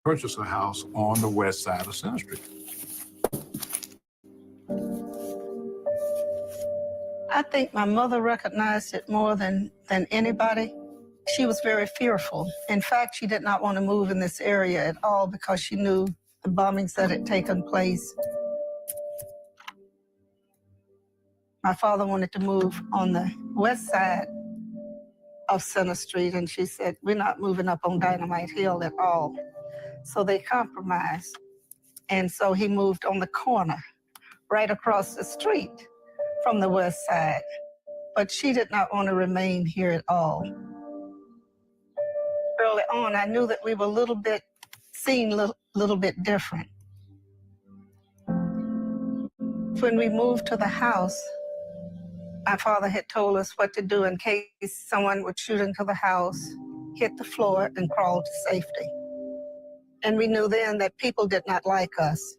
purchase a house on the west side of Center Street. I think my mother recognized it more than anybody. She was very fearful. In fact, she did not want to move in this area at all because she knew the bombings that had taken place. My father wanted to move on the west side of Center Street, and she said, we're not moving up on Dynamite Hill at all. So they compromised. And so he moved on the corner, right across the street from the west side. But she did not want to remain here at all. Early on, I knew that we were seen a little bit different. When we moved to the house, my father had told us what to do in case someone would shoot into the house, hit the floor, and crawl to safety. And we knew then that people did not like us.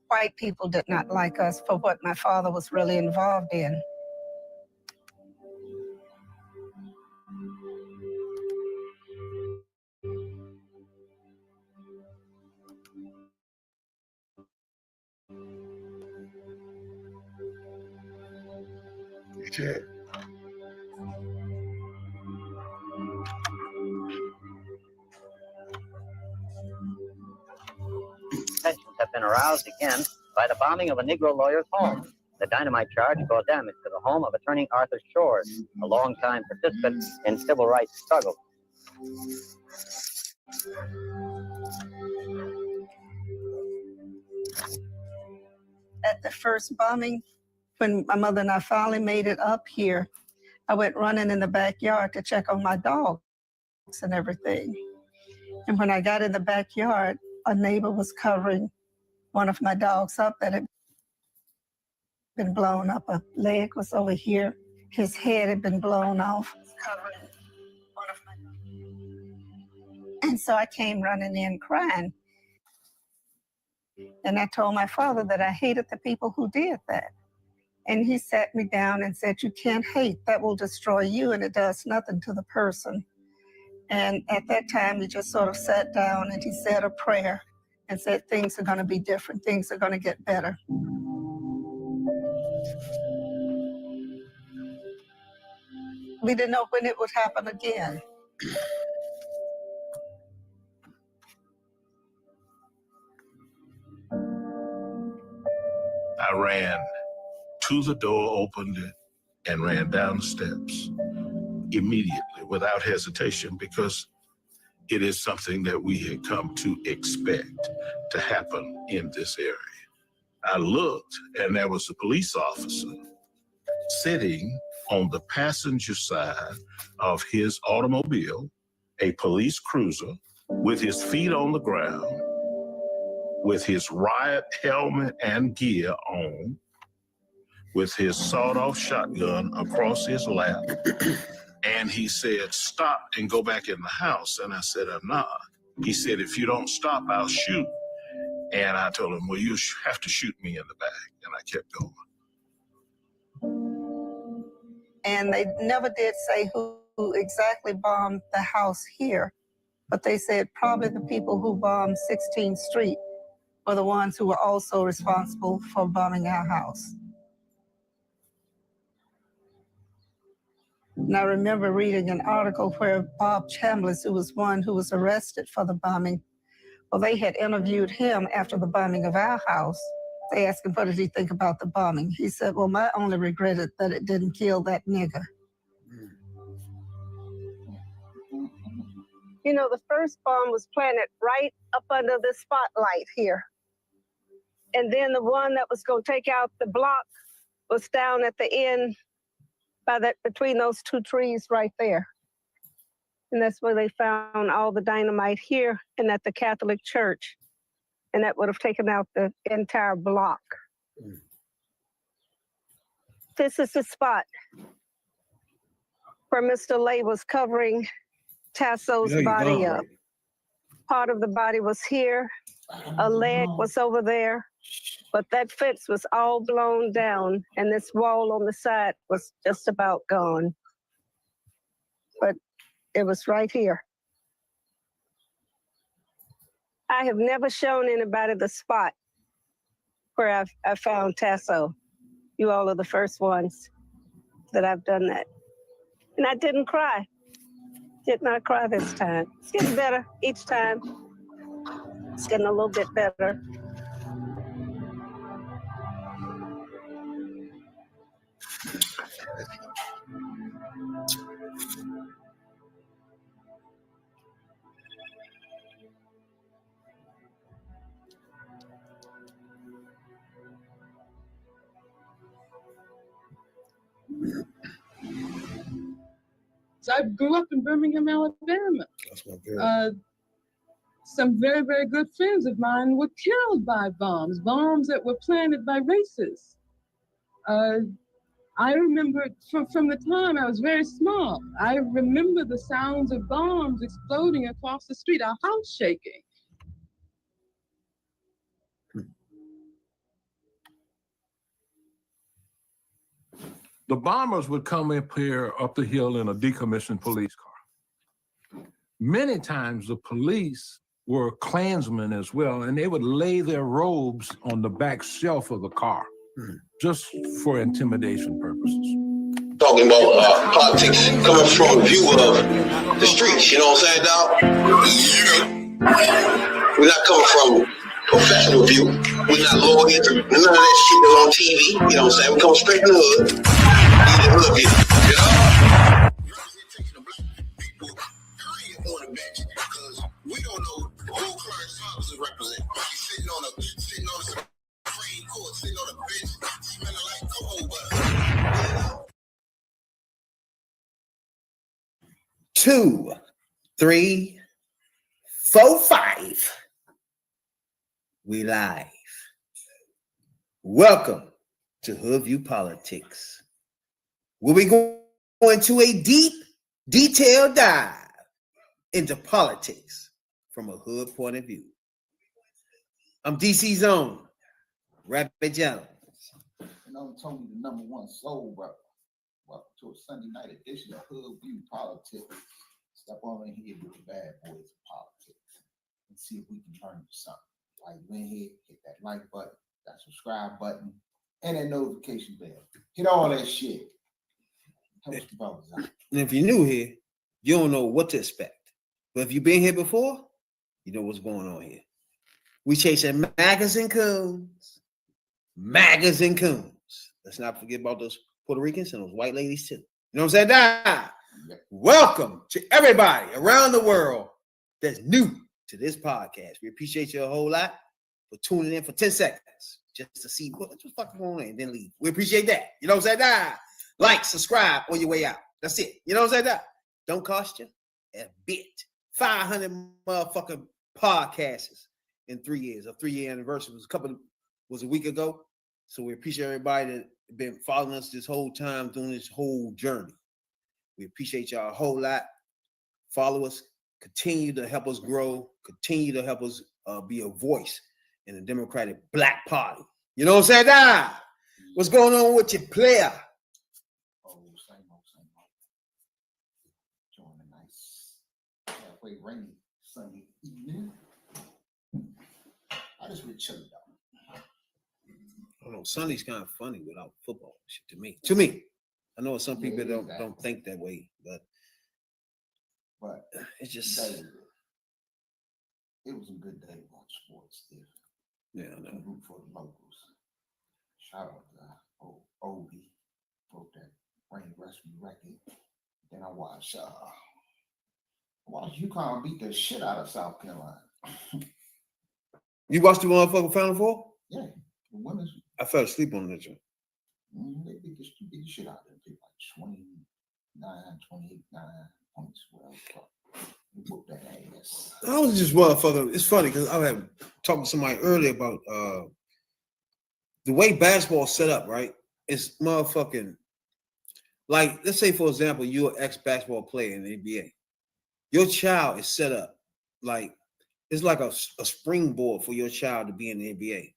White people did not like us for what my father was really involved in. Okay. Tensions have been aroused again by the bombing of a Negro lawyer's home. The dynamite charge caused damage to the home of attorney Arthur Shores, a longtime participant in civil rights struggle. At the first bombing, when my mother and I finally made it up here, I went running in the backyard to check on my dogs and everything. And when I got in the backyard, a neighbor was covering one of my dogs up that had been blown up. A leg was over here. His head had been blown off. Covering one of my dogs. And so I came running in crying. And I told my father that I hated the people who did that. And he sat me down and said, you can't hate. That will destroy you, and it does nothing to the person. And at that time, he just sort of sat down and he said a prayer and said, things are going to be different. Things are going to get better. We didn't know when it would happen again. I ran to the door, opened it, and ran down the steps immediately without hesitation, because it is something that we had come to expect to happen in this area. I looked, and there was a police officer sitting on the passenger side of his automobile, a police cruiser, with his feet on the ground, with his riot helmet and gear on, with his sawed-off shotgun across his lap. And he said, stop and go back in the house. And I said, I'm not. He said, if you don't stop, I'll shoot. And I told him, well, you have to shoot me in the back. And I kept going. And they never did say who exactly bombed the house here, but they said probably the people who bombed 16th Street were the ones who were also responsible for bombing our house. And I remember reading an article where Bob Chambliss, who was one who was arrested for the bombing, well, they had interviewed him after the bombing of our house. They asked him, what did he think about the bombing? He said, well, my only regret is that it didn't kill that nigger. You know, the first bomb was planted right up under the spotlight here. And then the one that was going to take out the block was down at the end between those two trees right there. And that's where they found all the dynamite here and at the Catholic Church. And that would have taken out the entire block. This is the spot where Mr. Lay was covering Tasso's body up. Part of the body was here. A leg was over there. But that fence was all blown down, and this wall on the side was just about gone. But it was right here. I have never shown anybody the spot where I found Tasso. You all are the first ones that I've done that. And I didn't cry. Did not cry this time. It's getting better each time. It's getting a little bit better. So I grew up in Birmingham, Alabama. That's my girl. Some very, very good friends of mine were killed by bombs that were planted by racists. I remember from the time I was very small, I remember the sounds of bombs exploding across the street, our house shaking. The bombers would come up here up the hill in a decommissioned police car. Many times the police were Klansmen as well, and they would lay their robes on the back shelf of the car just for intimidation purposes. Talking about politics coming from a view of the streets, you know what I'm saying, dog? We're not coming from professional view. We're not lawyers, none of that shit that's on TV, you know what I'm saying? We come straight from the hood. The hood view, you know? Representation of black people, period, on the bench, because we don't know who Clarence Thomas is representing. He's sitting on a Supreme Court, sitting on a bench, smelling like cocoa butter. 2, 3, 4, 5. We live. Welcome to Hoodviewpolitics, where we go into a deep, detailed dive into politics from a hood point of view. I'm DC's own Rapid Jones. And I'm Tony, the #1 soul brother. Welcome to a Sunday night edition of Hoodviewpolitics. Step on in here with the bad boys of politics and see if we can turn to something. While you in here, hit that like button, that subscribe button, and that notification bell. Hit all that shit. Help the brothers out. And if you're new here, you don't know what to expect. But if you've been here before, you know what's going on here. We chasing magazine coons. Magazine coons. Let's not forget about those Puerto Ricans and those white ladies too. You know what I'm saying? Nah. Welcome to everybody around the world that's new to this podcast. We appreciate you a whole lot for tuning in for 10 seconds just to see what's fucking going on and then leave. We appreciate that. You know what I'm saying? Nah. Like, subscribe on your way out. That's it. You know what I'm saying? Nah. Don't cost you a bit. 500 motherfucking podcasts in 3 years. A 3-year anniversary was a week ago. So we appreciate everybody that been following us this whole time during this whole journey. We appreciate y'all a whole lot. Follow us. Continue to help us grow. Continue to help us be a voice in the Democratic Black Party. You know what I'm saying? Nah. What's going on with your player? Oh, same old. Enjoying a nice, halfway rainy, sunny evening. I just really chilling out. I don't know. Sunday's kind of funny without football shit to me. To me. I know some people don't think that way, but it's just it was a good day to watch sports there. Yeah, I know. Root for the locals. Shout out to Oldie, broke that rain rescue record. Then I watched UConn beat the shit out of South Carolina. You watched the motherfucking Final Four? Yeah, the women's. I fell asleep on that one. They beat the shit out of them. They like 29, 28, 9 points. Well, they whooped that ass. I was just motherfucking. It's funny because I had talked to somebody earlier about the way basketball is set up, right? It's motherfucking like, let's say, for example, you're an ex-basketball player in the NBA. Your child is set up like it's like a springboard for your child to be in the NBA.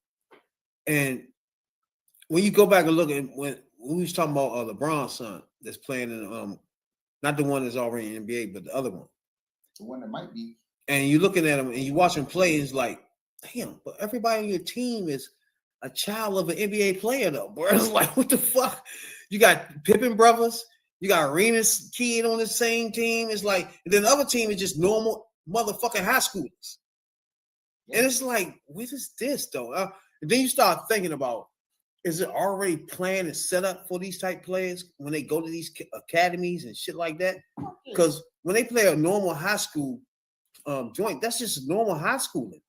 And when you go back and look at when we was talking about LeBron's son that's playing in not the one that's already in the NBA, but the other one. The one that might be. and you're looking at them and you watch them play, it's like, damn, but everybody on your team is a child of an NBA player, though, bro. It's like, what the fuck? You got Pippen brothers, you got Arenas kid on the same team. It's like, and then the other team is just normal motherfucking high schoolers. Yeah. And it's like, what is this, though? And then you start thinking about, is it already planned and set up for these type players when they go to these academies and shit like that? Because when they play a normal high school joint, that's just normal high schooling.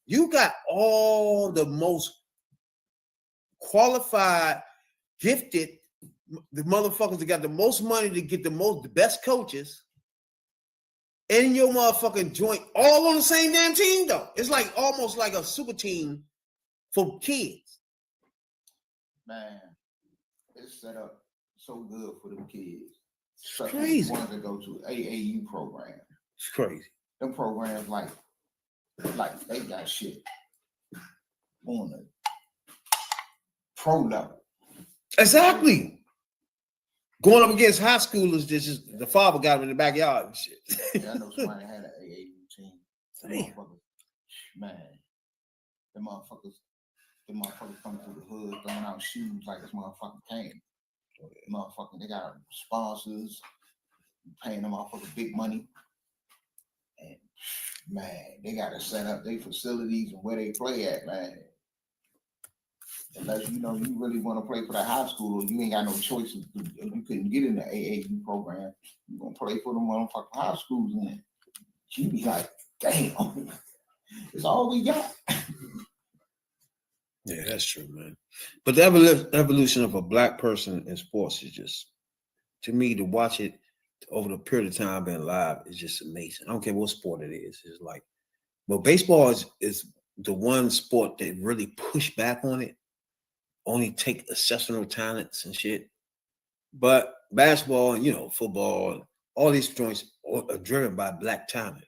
You got all the most qualified, gifted, the motherfuckers that got the most money to get the best coaches in your motherfucking joint, all on the same damn team, though. It's like almost like a super team for kids. Man, it's set up so good for them kids. It's crazy. Ones that go to AAU program. It's crazy. Them programs like they got shit on the pro level. Exactly. Going up against high schoolers, just the father got him in the backyard and shit. Yeah, I know somebody had an AAU team. Them motherfuckers, man, them motherfuckers come through the hood throwing out shoes like it's motherfucking candy. Motherfucking, they got sponsors paying them motherfuckers big money. And man, they gotta set up their facilities and where they play at, man. Unless you know you really want to play for the high school, or you ain't got no choice. You couldn't get in the AAU program. You gonna play for them motherfucking high schools, and you be like, damn, it's all we got. Yeah, that's true, man. But the evolution of a black person in sports is just, to me, to watch it over the period of time being live is just amazing. I don't care what sport it is. It's like, well, baseball is the one sport that really pushed back on it. Only take exceptional talents and shit. But basketball and, football, all these joints are driven by black talent.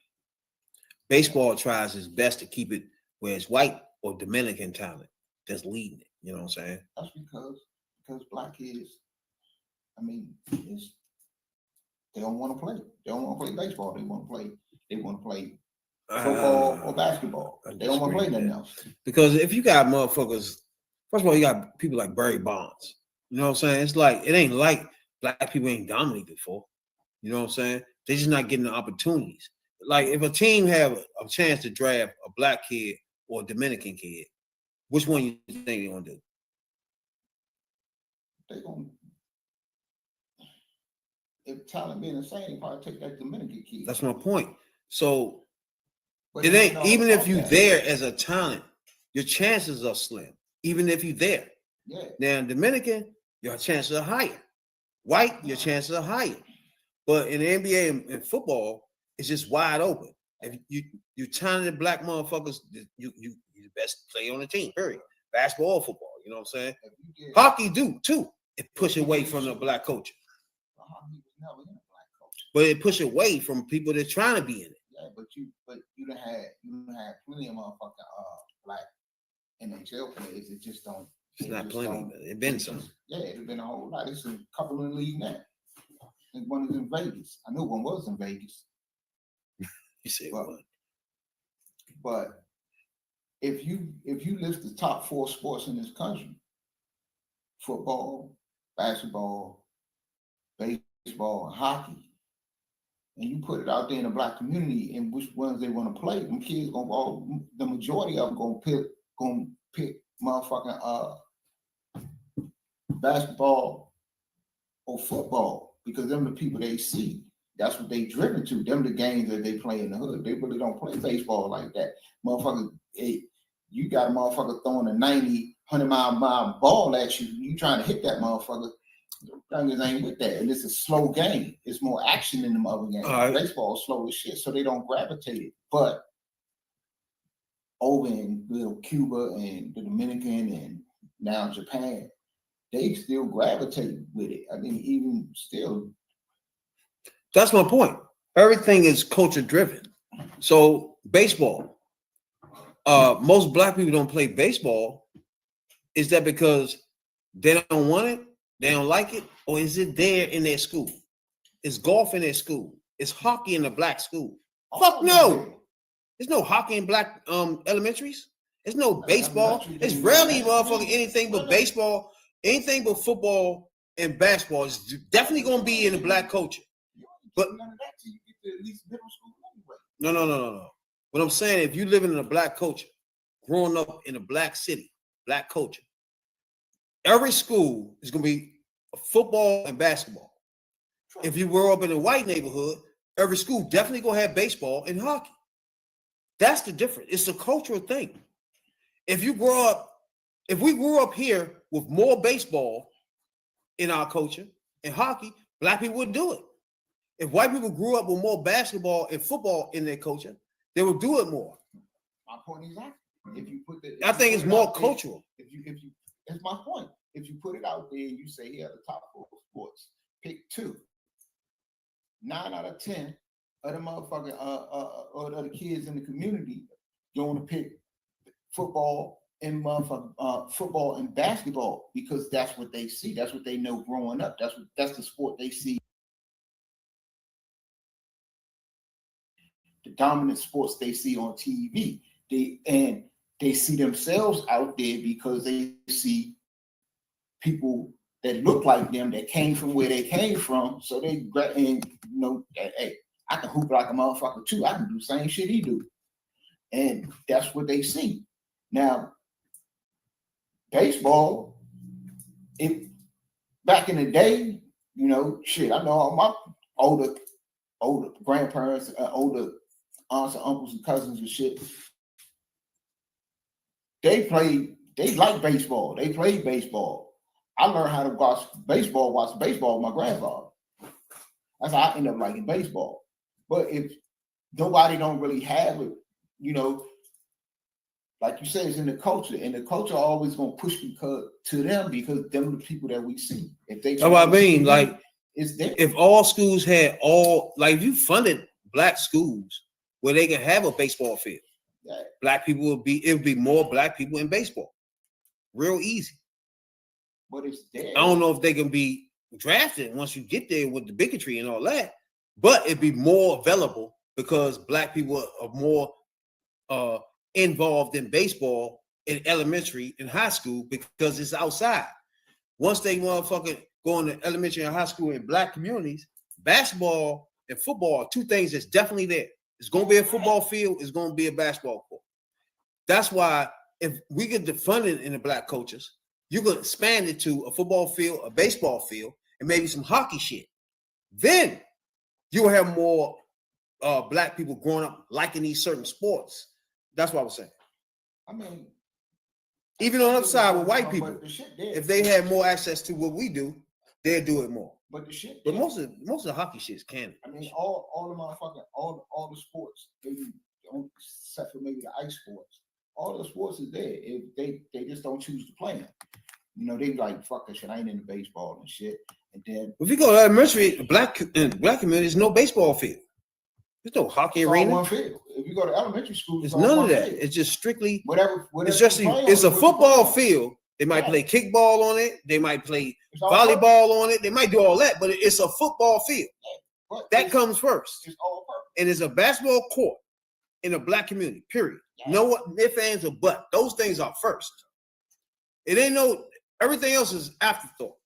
Baseball tries its best to keep it where it's white or Dominican talent that's leading it. You know what I'm saying? That's because black kids, I mean, they don't want to play. They don't want to play baseball. They want to play football or basketball. They don't want to play nothing else. Because if you got motherfuckers, first of all, you got people like Barry Bonds. You know what I'm saying? It's like, it ain't like black people ain't dominated before. You know what I'm saying? They're just not getting the opportunities. Like, if a team have a chance to draft a black kid or a Dominican kid, which one you think they're going to do? They're going to, if talent being the same, they probably take that Dominican kid. That's my point. So, But it ain't, even if you're that. there as a talent, your chances are slim, even if you're there. Yeah. Now, in Dominican, your chances are higher. White, your chances are higher. But in the NBA and football, it's just wide open. If you talented black motherfuckers, you the best player on the team, period. Basketball, football, you know what I'm saying? Hockey do too. It push away from the black culture. Hockey was never in a black culture. But it push away from people that trying to be in it. Yeah, but you done had plenty of motherfucking black NHL players that just don't. It's not plenty, but it been some. Yeah, it's been a whole lot. There's a couple in the league now. I think one is in Vegas. I knew one was in Vegas. You said one. But if you list the top 4 sports in this country, football, basketball, baseball, and hockey, and you put it out there in the black community and which ones they want to play, them kids the majority of them gonna pick motherfucking basketball or football, because them the people they see. That's what they driven to. Them the games that they play in the hood. They really don't play baseball like that. Motherfucker, you got a motherfucker throwing a 90, 100-mile ball at you. You trying to hit that motherfucker. Youngers ain't with that. And it's a slow game. It's more action in them other games. Right. Baseball is slow as shit, so they don't gravitate it. But over in Cuba and the Dominican and now Japan, they still gravitate with it. I mean, even still. That's my point. Everything is culture driven. So baseball, most black people don't play baseball. Is that because they don't want it? They don't like it? Or is it there in their school? Is golf in their school? Is hockey in the black school? Fuck no. There's no hockey in black elementaries. There's no baseball. It's rarely motherfucking anything but baseball, anything but football and basketball is definitely gonna be in the black culture. But none of that till you get to at least middle school anyway. No. What I'm saying, if you living in a black culture, growing up in a black city, black culture, every school is gonna be football and basketball. If you grew up in a white neighborhood, every school definitely gonna have baseball and hockey. That's the difference. It's a cultural thing. If we grew up here with more baseball in our culture and hockey, black people would do it. If white people grew up with more basketball and football in their culture, they would do it more. My point is that if you put the, I think it's more cultural. If you, that's my point. If you put it out there, you say, here are the top 4 sports. Pick 2. 9 out of 10 of the motherfucking or the other kids in the community, you want to pick football and football and basketball because that's what they see. That's what they know growing up. That's the sport they see. The dominant sports they see on TV. They see themselves out there because they see people that look like them that came from where they came from. So they hey, I can hoop like a motherfucker too. I can do the same shit he do. And that's what they see. Now, baseball, back in the day, shit, I know all my older grandparents, older aunts and uncles and cousins and shit, they like baseball. They played baseball. I learned how to watch baseball with my grandfather. That's how I ended up liking baseball. But if nobody don't really have it, like you said, it's in the culture, and the culture always gonna push to them because them are the people that we see. If they, that's what I mean. Like, it's there. If all schools had if you funded black schools where they can have a baseball field, Yeah. it would be more black people in baseball. Real easy. But it's there. I don't know if they can be drafted once you get there with the bigotry and all that, but it'd be more available because black people are more involved in baseball in elementary and high school because it's outside. Once they motherfucking go into elementary and high school in black communities, basketball and football are 2 things that's definitely there. It's going to be a football field. It's going to be a basketball court. That's why if we get the funding in the black cultures, you could expand it to a football field, a baseball field, and maybe some hockey shit. Then you will have more black people growing up liking these certain sports. That's what I was saying. I mean, even on the other side with white people, if they had more access to what we do, they'd do it more. But the shit, but most of the hockey shit is Canada. I mean, all the motherfucking all the sports, except for maybe the ice sports, all the sports is there. If they just don't choose to play them. They like, fuck that shit. I ain't into baseball and shit. And then if you go to elementary, black community, there's no baseball field. There's no hockey arena. One field. If you go to elementary school, it's none of that. Field. It's just strictly whatever it's a football field. They might play kickball on it. They might play volleyball on it. They might do all that, but it's a football field. Yeah. That comes first. It's all purpose. And it's a basketball court in a black community, period. Yeah. No ifs, ands, or buts. Those things are first. It ain't everything else is afterthought.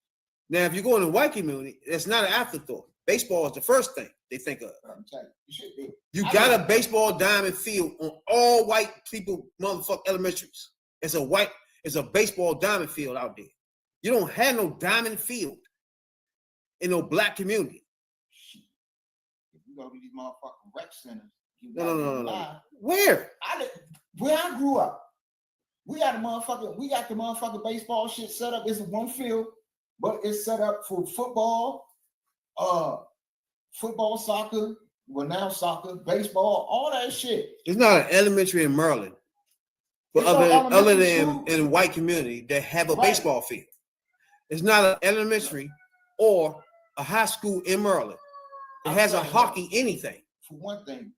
Now, if you go in the white community, it's not an afterthought. Baseball is the first thing they think of. You got a baseball diamond field on all white people motherfucking elementaries. It's a baseball diamond field out there. You don't have no diamond field in no black community. If you go to these motherfucking rec centers, no. Where I grew up, we got the motherfucking baseball shit set up. It's one field, but it's set up for football, soccer, well now soccer, baseball, all that shit. It's not an elementary in Maryland, but other than in a white community that have a baseball field. It's not an elementary or a high school in Maryland. It has a hockey anything. For one thing.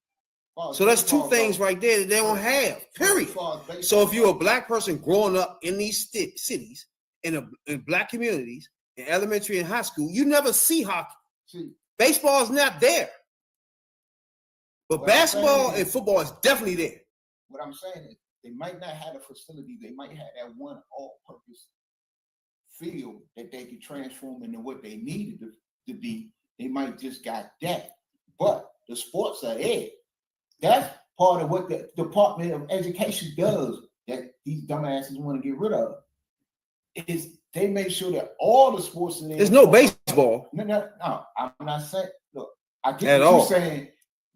So that's 2 things right there that they don't have, period. So if you're a black person growing up in these cities, in black communities, in elementary and high school, you never see hockey. Baseball is not there. But What I'm basketball saying and is- football is definitely there. What I'm saying is they might not have a facility. They might have that one all-purpose field that they could transform into what they needed to be. They might just got that. But the sports are there. That's part of what the Department of Education does that these dumbasses want to get rid of. Is they make sure that all the sports in there. There's no baseball. No. I'm not saying. Look, I get At what all. you're saying.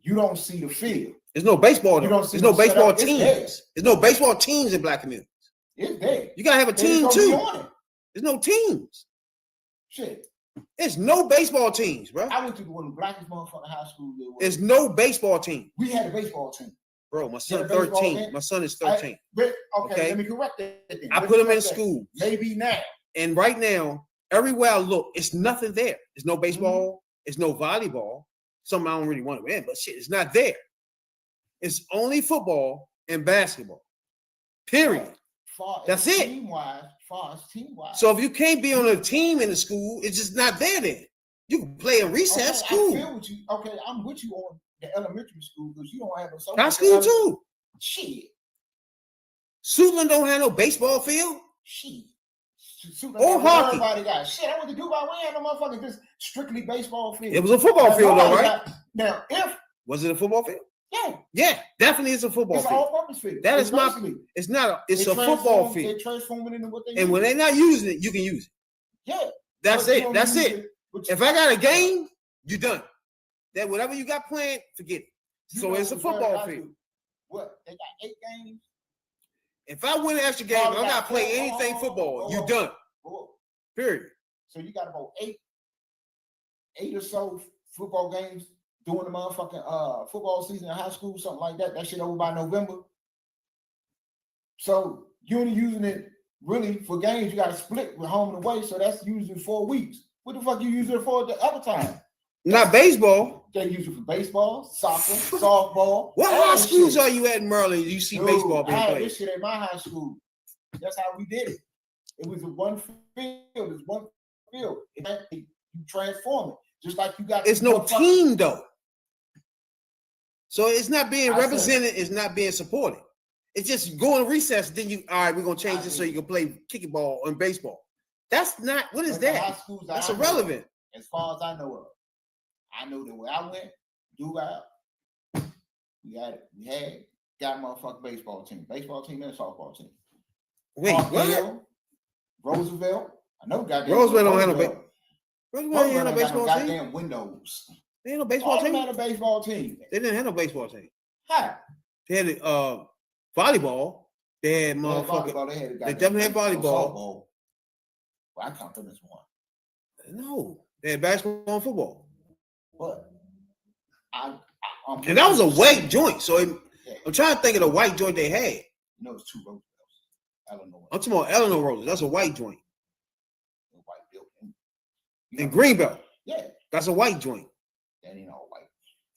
You don't see the field. There's no baseball. You Though. don't see There's no them set baseball up. It's teams. there. There's no baseball teams in black communities. It's there. You gotta have a They just team don't be too. on it. There's no teams. Shit. There's no baseball teams, bro. I went to one of the blackest motherfucking high school there was. There's no baseball team, We had a baseball team. bro. My son Yeah, baseball 13. game. My son is 13. But okay, Okay. let me correct that then. I Let put me him in correct that. school, Maybe now. and right now, everywhere I look, it's nothing there. There's no baseball. Mm-hmm. It's no volleyball. Something I don't really want to win, but shit, it's not there. It's only football and basketball. Period. That's it. Far as team-wise. So if you can't be on a team in the school, it's just not there then. You can play in recess, okay, I cool. feel with you. Okay, I'm with you on the elementary school because you don't have a High school too. Shit. Suitland don't have no baseball field. Shit. Or hockey. Everybody got shit. I went to Dubai. We ain't no motherfucking just strictly baseball field. It was a football That's field all though, I right? got. Now, if Was it a football field? yeah, Yeah, definitely it's a football it's an field. all-purpose field. That It's is my. basically- It's not. It's they a football transform- field. They transform it into what they And when need. they're not using it, you can use it. Yeah, That's but you it. don't That's use it. but you- If I got a game, you done. That whatever you got planned, forget it. you So know it's a what they're football about field. to- What they got 8 games. If I win an extra game, I'm not playing anything football. You done. Whoa. Period. So you got about eight or so football games during the motherfucking football season in high school, something like that. That shit over by November. So you only using it really for games. You got to split with home and away. So that's usually 4 weeks. What the fuck you use it for the other time? Not baseball. They use it for baseball, soccer, softball. What all high that schools shit. are you at in Maryland? You see Dude, baseball being I had played. this shit at my high school. That's how we did it. It was a one field. It's one field. You transform it just like you got. It's no motherfucking- team though. So it's not being I said- represented. It's not being supported. It's just going recess. Then you, all right, we're gonna change I it so see. you can play kickball and baseball. That's not. What is But the high that? schools That's I know of, irrelevant. as far as I know of. I know that where I went, Duval, we had got a motherfucking baseball team and a softball team. Wait, what? Parkdale, Roosevelt. I know goddamn. Roosevelt don't have no Roosevelt. Roosevelt ain't had no Roosevelt ain't got no baseball team. goddamn windows. They ain't no All baseball them team. had a baseball team. They didn't have no baseball team. How? They had volleyball. They had They had motherfucking. volleyball, they had a They goddamn definitely had volleyball. softball. Well, I count them as one. No, they had basketball and football. But I'm And that was a white joint. So Yeah. I'm trying to think of the white joint they had. You know, it's 2 Roosevelts. Eleanor. I'm talking about Eleanor Roosevelt. That's a white joint. The white building. And Greenbelt. Yeah, That's a white joint. that ain't all white.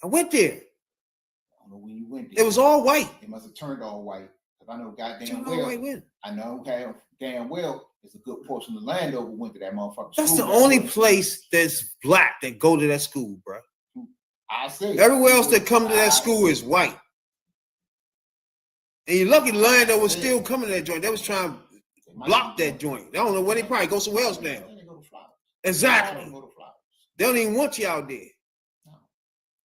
I went there. I don't know when you went there. It was all white. It must have turned all white. Because I know goddamn Turned all well. white when? I know damn well it's a good portion of Landover went to that motherfucker. That's the only place that's black that go to that school, bro. I see. Everywhere else that come to that school is white. And you're lucky Landover was still coming to that joint. They was trying to block that joint. I don't know where they probably go somewhere else now. They go to Flowers. Exactly. They go to Flowers. They don't even want you out there. No.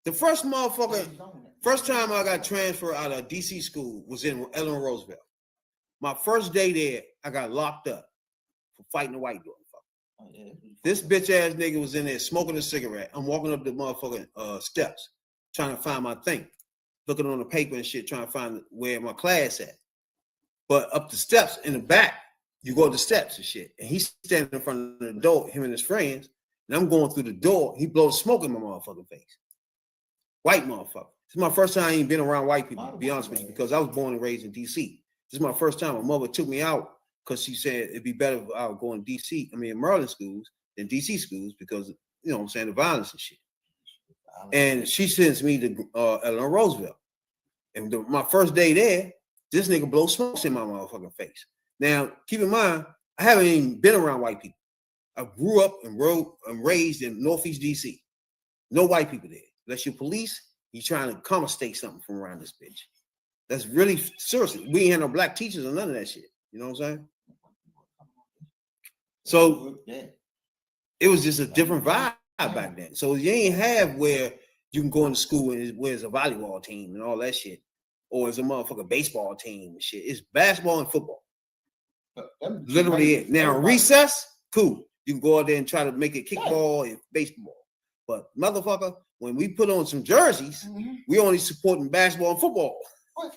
The first motherfucker, They own it. first time I got transferred out of DC school was in Eleanor Roosevelt. My first day there, I got locked up for fighting a white motherfucker. Oh, yeah. This bitch ass nigga was in there smoking a cigarette. I'm walking up the motherfucking steps, trying to find my thing, looking on the paper and shit, trying to find where my class at. But up the steps in the back, you go up the steps and shit. And he's standing in front of the door, him and his friends. And I'm going through the door. He blows smoke in my motherfucking face. White motherfucker. This is my first time I ain't been around white people, to be honest with you, because I was born and raised in DC. This is my first time. My mother took me out because she said it'd be better if I would go in DC, Maryland schools than DC schools because, you know what I'm saying, the violence and shit. And she sends me to Eleanor Roosevelt. And my first day there, this nigga blows smokes in my motherfucking face. Now, keep in mind, I haven't even been around white people. I grew up and raised in Northeast DC. No white people there. Unless you're police, He's trying to confiscate something from around this bitch. That's really seriously. We ain't had no black teachers or none of that shit. You know what I'm saying? So it was just a different vibe back then. So you ain't have where you can go into school and where it's a volleyball team and all that shit, or it's a motherfucking baseball team and shit. It's basketball and football. Literally it. Now recess, cool. You can go out there and try to make it kickball and baseball. But motherfucker, when we put on some jerseys, we only supporting basketball and football. But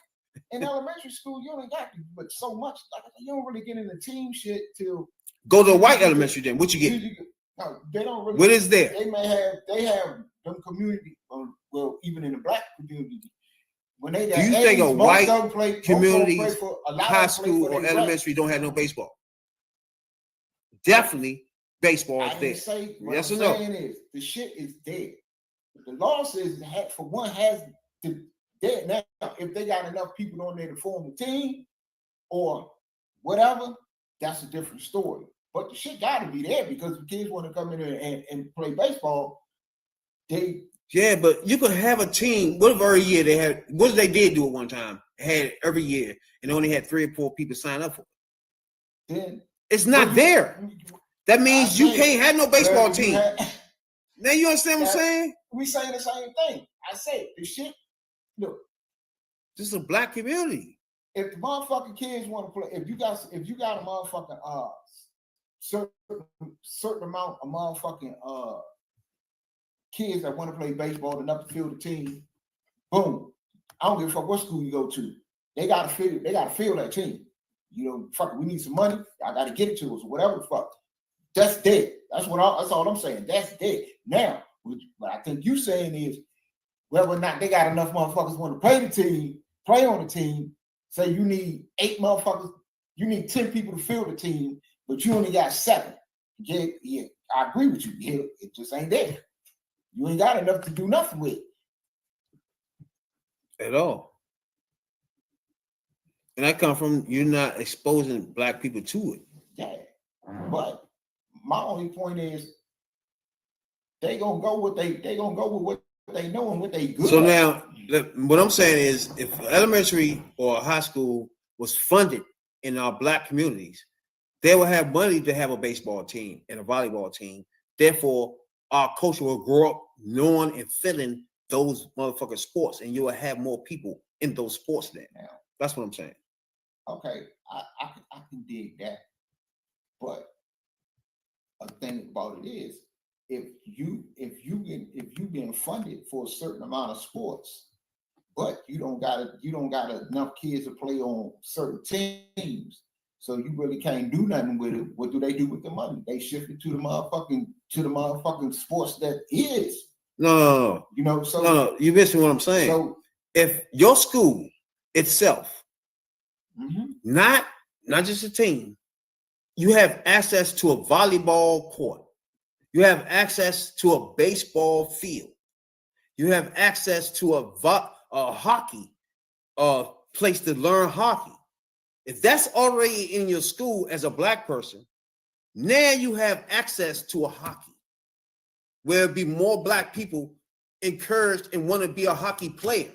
in elementary school, you only got but so much. Like, you don't really get into team shit till go to a white elementary. Then what you get? No, they don't really. What is there? They have them community. Well, even in the black community, when they do you think a white community, high school or elementary don't have no baseball? Definitely, baseball is there. Yes or no? Is the shit is dead. The law says for one has to dead now. If they got enough people on there to form a team or whatever, that's a different story. But the shit got to be there because the kids want to come in there and play baseball. Yeah, but you could have a team. What if every year they had? What they did do at one time? Had every year and only had 3 or 4 people sign up for it. Then it's not there. That means you can't have no baseball team. Now you understand what I'm saying? We saying the same thing. I say the shit. Look, this is a black community. If the motherfucking kids want to play, if you got a motherfucking certain amount of motherfucking kids that want to play baseball enough to field the team, boom. I don't give a fuck what school you go to. They gotta field that team. You know, fuck it, we need some money. I gotta get it to us, or whatever the fuck. That's dead. That's all I'm saying. That's dead. Now, what I think you saying is whether or not they got enough motherfuckers want to play on the team. Say you need 8 motherfuckers, you need 10 people to field the team, but you only got 7. Yeah, I agree with you. Yeah, it just ain't there. You ain't got enough to do nothing with it. At all. And that comes from you're not exposing black people to it. Yeah. But my only point is they gonna go with what they know and what they good. So now what I'm saying is if elementary or high school was funded in our black communities, they will have money to have a baseball team and a volleyball team. Therefore, our culture will grow up knowing and feeling those motherfucking sports, and you will have more people in those sports then. Now, that's what I'm saying. Okay, I can dig that, but a thing about it is, if you getting funded for a certain amount of sports, but you don't got enough kids to play on certain teams, so you really can't do nothing with it. What do they do with the money? They shift it to the motherfucking sports that is. No. You know, so no, you missing what I'm saying. So if your school itself, not just a team, you have access to a volleyball court, you have access to a baseball field, you have access to a hockey place to learn hockey. If that's already in your school as a black person, now you have access to a hockey where it'd be more black people encouraged and want to be a hockey player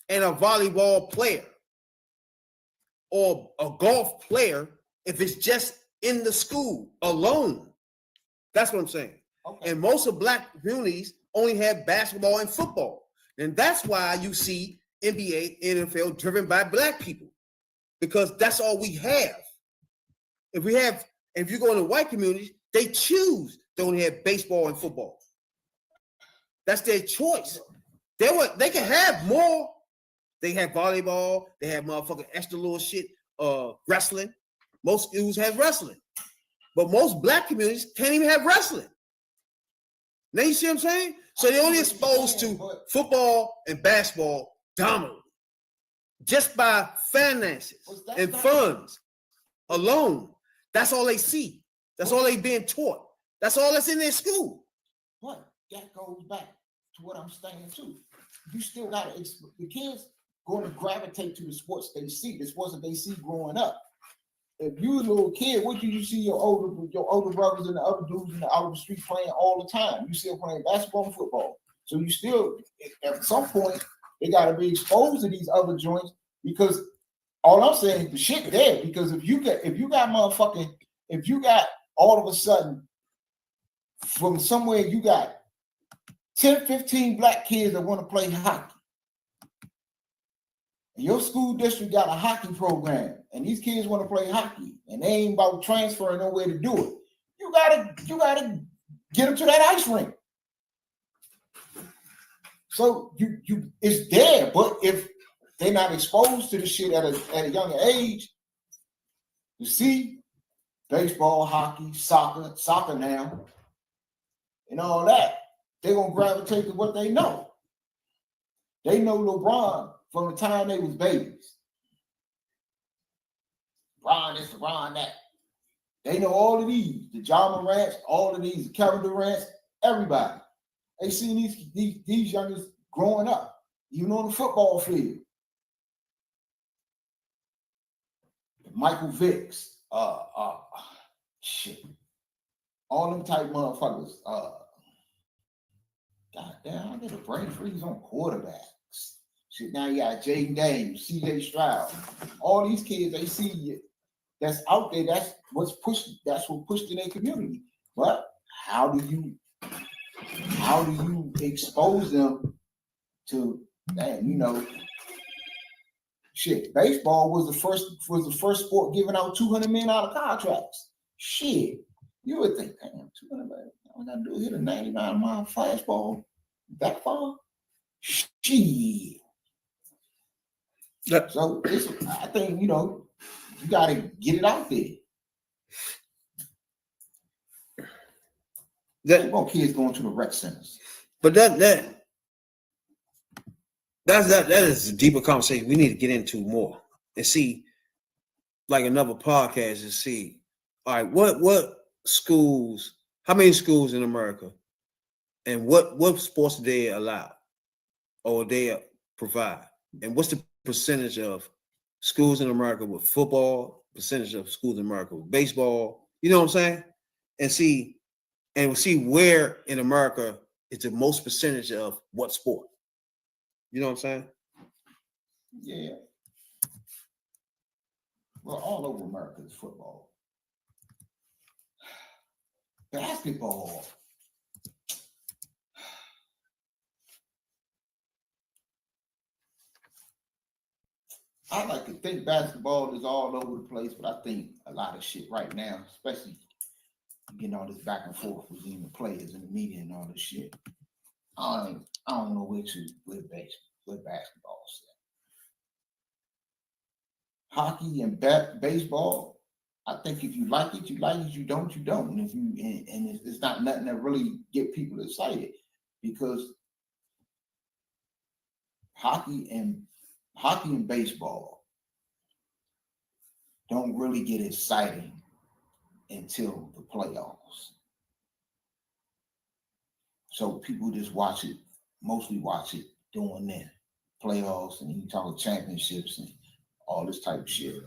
and a volleyball player or a golf player if it's just in the school alone. That's what I'm saying. Okay. And most of black communities only have basketball and football. And that's why you see NBA, NFL driven by black people, because that's all we have. If you go into white communities, they choose to only have baseball and football. That's their choice. They can have more. They have volleyball. They have motherfucking extra little shit, wrestling. Most schools have wrestling. But most black communities can't even have wrestling. Now you see what I'm saying? So they're only exposed to football and basketball dominantly. Just by finances and funds alone. That's all they see. That's all they being taught. That's all that's in their school. But that goes back to what I'm saying too. You still got to, the kids going to gravitate to the sports they see, the sports that they see growing up. If you a little kid, what do you see your older brothers and the other dudes in the out of the street playing all the time? You see them playing basketball and football. So you still, at some point, they got to be exposed to these other joints because all I'm saying is the shit there. Because if you got all of a sudden from somewhere you got 10, 15 black kids that want to play hockey. And your school district got a hockey program, and these kids want to play hockey, and they ain't about transferring nowhere to do it. You gotta get them to that ice rink. So you it's there, but if they're not exposed to the shit at a younger age, you see baseball, hockey, soccer now, and all that, they're gonna gravitate to what they know. They know LeBron from the time they was babies. LeBron this, LeBron that. They know all of these, the John Morants, all of these, the Kevin Durant, everybody. They seen these youngers growing up, even on the football field. Michael Vicks, shit. All them type motherfuckers. Goddamn, I get a brain freeze on quarterbacks. Shit, now you got Jaden Daniels, CJ Stroud. All these kids, they see that's out there, that's what pushed in their community. But how do you expose them to that? You know, shit, baseball was the first sport giving out $200 million contracts. Shit, you would think, damn, $200 million. All I gotta do is hit a 99-mile fastball that far. Shit. So I think, you know, you gotta get it out there. That more kids going to the rec centers. But that is a deeper conversation we need to get into more and see, like another podcast, and see, all right, what schools, how many schools in America, and what sports do they allow or they provide, and what's the percentage of schools in America with football, percentage of schools in America with baseball, you know what I'm saying? And we'll see where in America is the most percentage of what sport. You know what I'm saying? Yeah. Well, all over America is football. Basketball. I like to think basketball is all over the place, but I think a lot of shit right now, especially getting all this back and forth between the players and the media and all this shit. I don't know where basketball's at. Hockey and baseball, I think if you like it, you like it. You don't, you don't. And it's not nothing that really get people excited, because hockey and baseball don't really get exciting until the playoffs. So people just mostly watch it during the playoffs, and you talk championships and all this type of shit.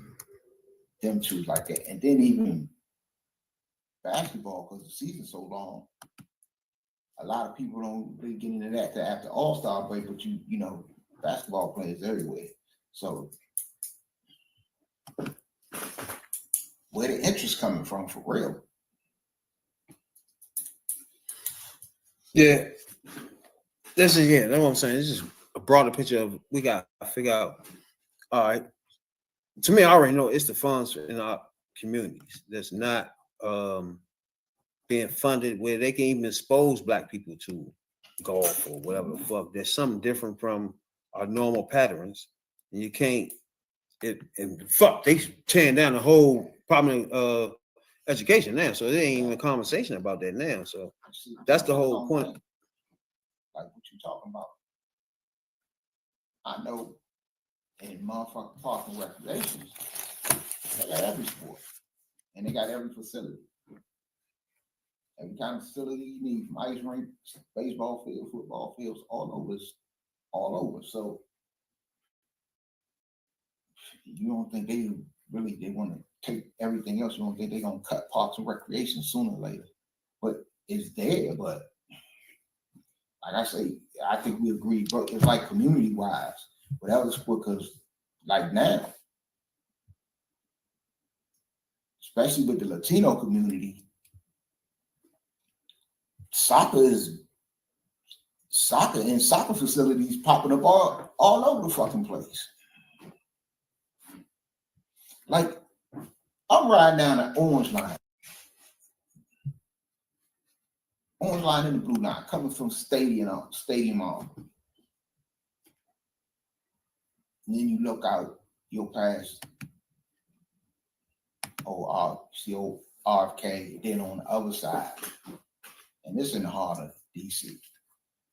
Them two like that. And then even basketball, because the season's so long, a lot of people don't really get into that till after All-Star break, but you know, basketball players everywhere. So where the interest coming from for real? Yeah. That's what I'm saying. This is a broader picture of, we got to figure out, all right. To me, I already know it's the funds in our communities that's not being funded where they can even expose black people to golf or whatever the fuck. There's something different from our normal patterns. And you can't, they tearing down the whole problem of education now. So there ain't even a conversation about that now. So that's the whole point. Like what you talking about. I know in motherfucking park and recreations, they got every sport. And they got every facility. Every kind of facility you need, from ice rink, baseball field, football fields, all over. So you don't think they want to take everything else? You don't think they're gonna cut parks and recreation sooner or later? But it's there. But like I say, I think we agree, but it's like community wise, but that was because like now, especially with the Latino community, soccer and soccer facilities popping up all over the fucking place. Like, I'm riding down the orange line and the blue line, coming from Stadium Mall. And then you look out, you'll pass see old RFK, then on the other side. And this in the heart of DC.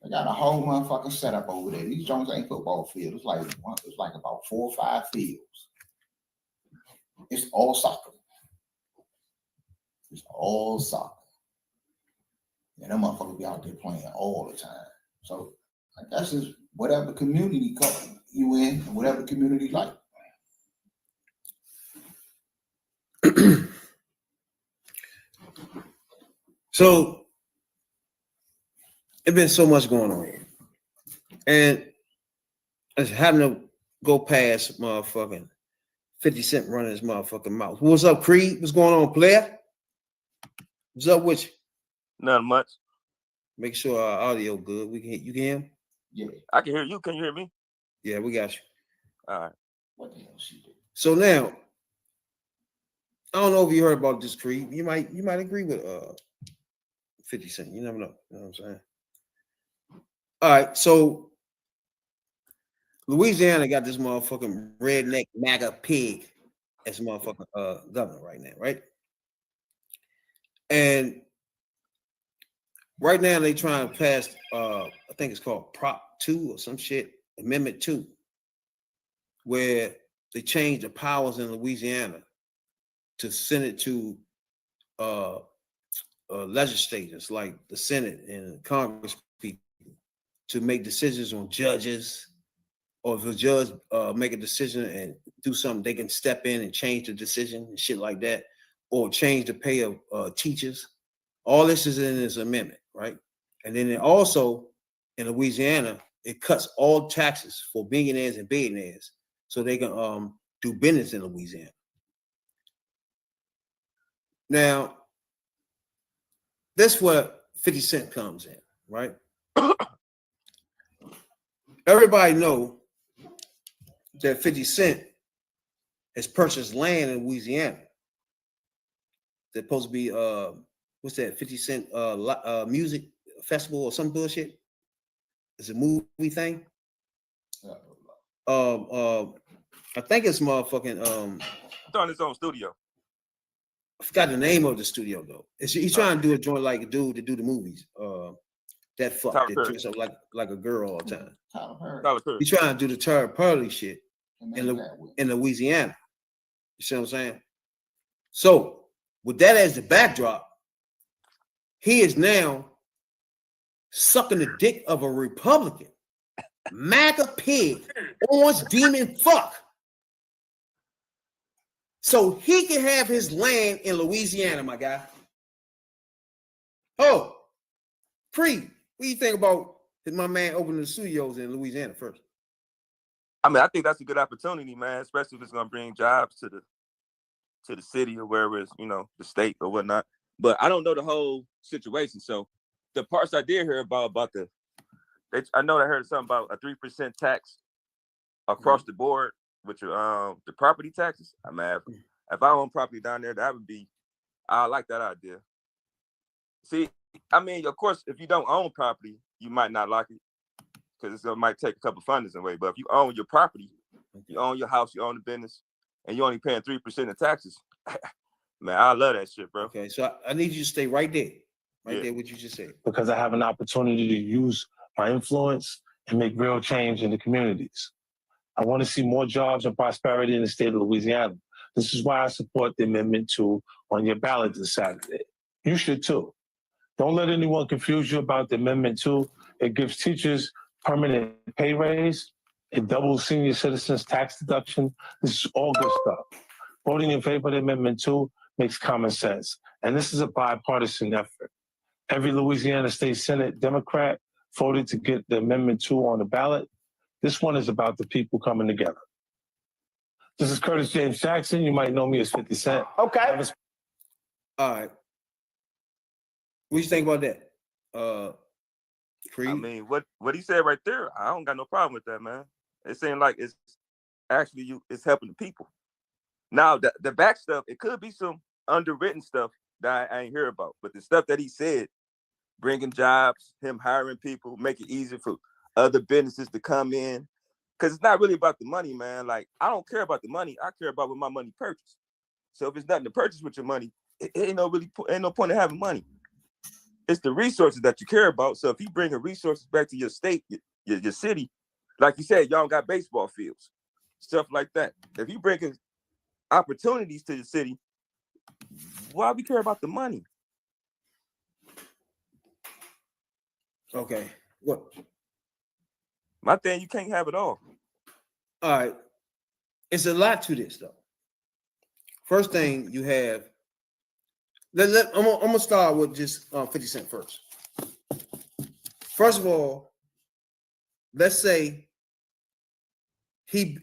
They got a whole motherfucking setup over there. These joints ain't football fields. It's like about 4 or 5 fields. It's all soccer. It's all soccer. And them motherfuckers be out there playing all the time. So I guess it's whatever community you in, and whatever community like. So it's been so much going on here. And I just having to go past motherfucking 50 Cent running his motherfucking mouth. What's up, Creed? What's going on, player? What's up with you? Nothing much. Make sure our audio good. You can hear him? Yeah. I can hear you. Can you hear me? Yeah, we got you. All right. What the hell she do? So So now, I don't know if you heard about this, Creed. You might agree with 50 Cent. You never know. You know what I'm saying? All right, so Louisiana got this motherfucking redneck MAGA pig as motherfucking governor right now, right? And right now they trying to pass I think it's called Prop 2 or some shit, Amendment 2, where they change the powers in Louisiana to send it to legislators like the Senate and Congress people to make decisions on judges, or if a judge make a decision and do something, they can step in and change the decision and shit like that, or change the pay of teachers. All this is in this amendment, right? And then it also, in Louisiana, it cuts all taxes for billionaires and billionaires so they can do business in Louisiana. Now, that's where 50 Cent comes in, right? Everybody know that 50 Cent has purchased land in Louisiana. They're supposed to be what's that, 50 Cent music festival or some bullshit? It's a movie thing. I think it's motherfucking It's on his own studio. I forgot the name of the studio though. He's trying to do a joint like a dude to do the movies. That fuck Tyler that Perry. dress up like a girl all the time. Tyler Perry. He's trying to do the Tyler Perry shit in in Louisiana. You see what I'm saying? So with that as the backdrop, he is now sucking the dick of a Republican, MAGA pig, orange demon fuck. So he can have his land in Louisiana, my guy. Oh, Creed, what do you think about my man opening the studios in Louisiana first? I mean, I think that's a good opportunity, man, especially if it's gonna bring jobs to the city or wherever it's, the state or whatnot. But I don't know the whole situation. So the parts I did hear about I know I heard something about a 3% tax across the board with your the property taxes. I mean, if I own property down there, I like that idea. See, I mean, of course, if you don't own property, you might not like it because it might take a couple fundings away. But if you own your property, you own your house, you own the business, and you're only paying 3% in taxes, man, I love that shit, bro. Okay, so I need you to stay right there. There, what you just said. Because I have an opportunity to use my influence and make real change in the communities. I want to see more jobs and prosperity in the state of Louisiana. This is why I support the Amendment 2 on your ballot this Saturday. You should too. Don't let anyone confuse you about the Amendment 2. It gives teachers permanent pay raise. It doubles senior citizens tax deduction. This is all good stuff. Voting in favor of the Amendment 2 makes common sense. And this is a bipartisan effort. Every Louisiana State Senate Democrat voted to get the Amendment 2 on the ballot. This one is about the people coming together. This is Curtis James Jackson. You might know me as 50 Cent. Okay. All right. What you think about that? Creed? I mean, what he said right there, I don't got no problem with that, man. It seems like it's actually it's helping the people. Now, the back stuff, it could be some underwritten stuff that I ain't hear about, but the stuff that he said, bringing jobs, him hiring people, make it easier for other businesses to come in, because it's not really about the money, man. Like, I don't care about the money. I care about what my money purchased. So if it's nothing to purchase with your money, it ain't no point in having money. It's the resources that you care about. So if you bring resources back to your state, your city, like you said, y'all got baseball fields, stuff like that. If you bring opportunities to the city, why we care about the money? Okay. What? My thing, you can't have it all. All right. It's a lot to this, though. First thing you have, I'm gonna start with just 50 Cent first. First of all, let's say he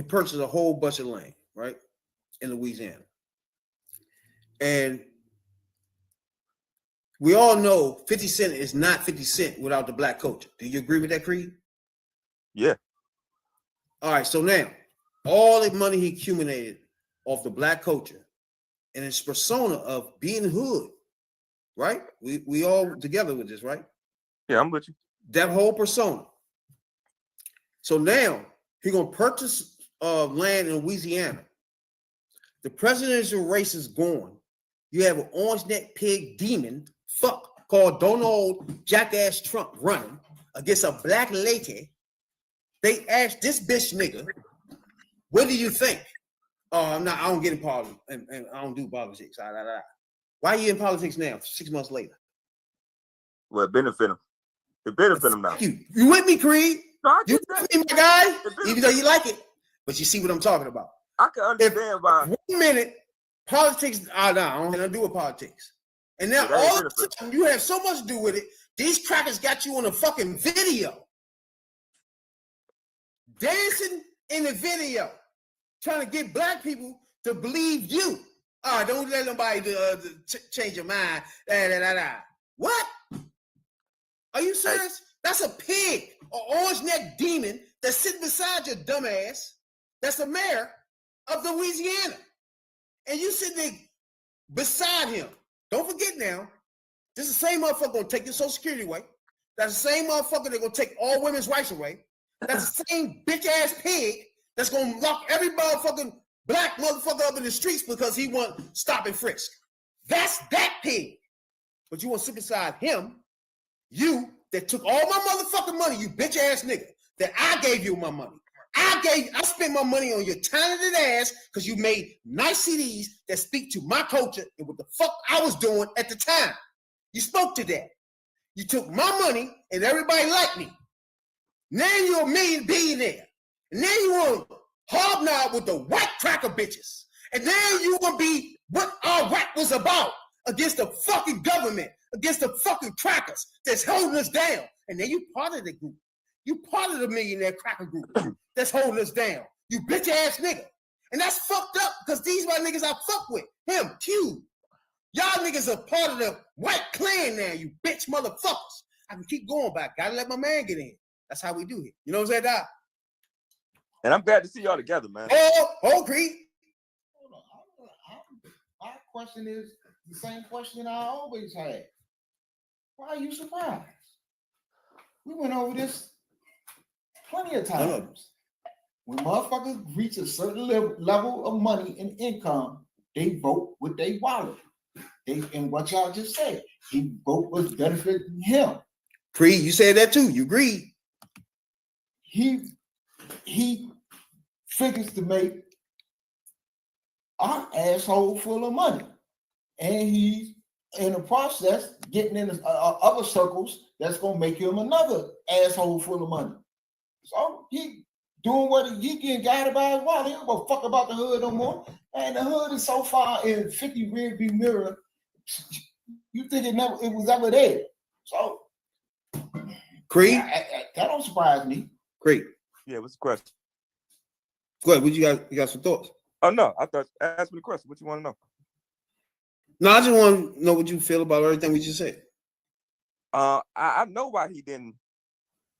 purchased a whole bunch of land, right, in Louisiana, and we all know 50 Cent is not 50 Cent without the black culture. Do you agree with that, Creed? Yeah. All right. So now, all the money he accumulated off the black culture and his persona of being hood, right? We all together with this, right? Yeah, I'm with you. That whole persona. So now he's gonna purchase land in Louisiana. The presidential race is gone. You have an orange neck pig demon called Donald Jackass Trump running against a black lady. They asked this bitch nigga, what do you think? Oh, I don't get in politics, and I don't do politics. Why are you in politics now, 6 months later? Well, it benefit him. It benefit him now. You with me, Creed? No, You with me, my guy? Even though you like it. But you see what I'm talking about. I can understand why. 1 minute, politics, I don't have nothing to do with politics. And now all of a sudden, you have so much to do with it. These crackers got you on a fucking video. Dancing in the video. Trying to get black people to believe you. Don't let nobody change your mind. What? Are you serious? That's a pig, an orange neck demon that's sitting beside your dumb ass. That's the mayor of Louisiana. And you sitting there beside him. Don't forget now, this is the same motherfucker gonna take your Social Security away. That's the same motherfucker that's gonna take all women's rights away. That's the same bitch ass pig that's gonna lock every motherfucking black motherfucker up in the streets because he want stop and frisk. That's that pig. But you want to sit beside him, you that took all my motherfucking money, you bitch ass nigga, that I gave you my money. I spent my money on your talented ass because you made nice CDs that speak to my culture and what the fuck I was doing at the time. You spoke to that. You took my money and everybody liked me. Now you're a billionaire. And now you want to hobnob with the white cracker bitches. And now you want to be what our rap was about against the fucking government, against the fucking crackers that's holding us down. And then you part of the group. You part of the millionaire cracker group that's holding us down. You bitch ass nigga. And that's fucked up because these white niggas I fuck with. Him, Q. Y'all niggas are part of the white clan now, you bitch motherfuckers. I can keep going, but I gotta let my man get in. That's how we do it. You know what I'm saying, Doc? And I'm glad to see y'all together, man. Creed. Hold on. My question is the same question I always had. Why are you surprised? We went over this plenty of times. When motherfuckers reach a certain level of money and income, they vote with their wallet. And what y'all just said, he vote was benefiting him. Creed, you said that too. You agreed. He figures to make our asshole full of money, and he's in the process getting in other circles that's gonna make him another asshole full of money. So he doing what he getting guided by his wallet. He don't give a fuck about the hood no more. And the hood is so far in 50 rearview mirror, you think it was ever there. So Creed, That don't surprise me. Creed. Yeah, what's the question? Go ahead. What you got some thoughts? Oh no, I thought ask me the question. What you want to know? No, I just want to know what you feel about everything we just said. I know why he didn't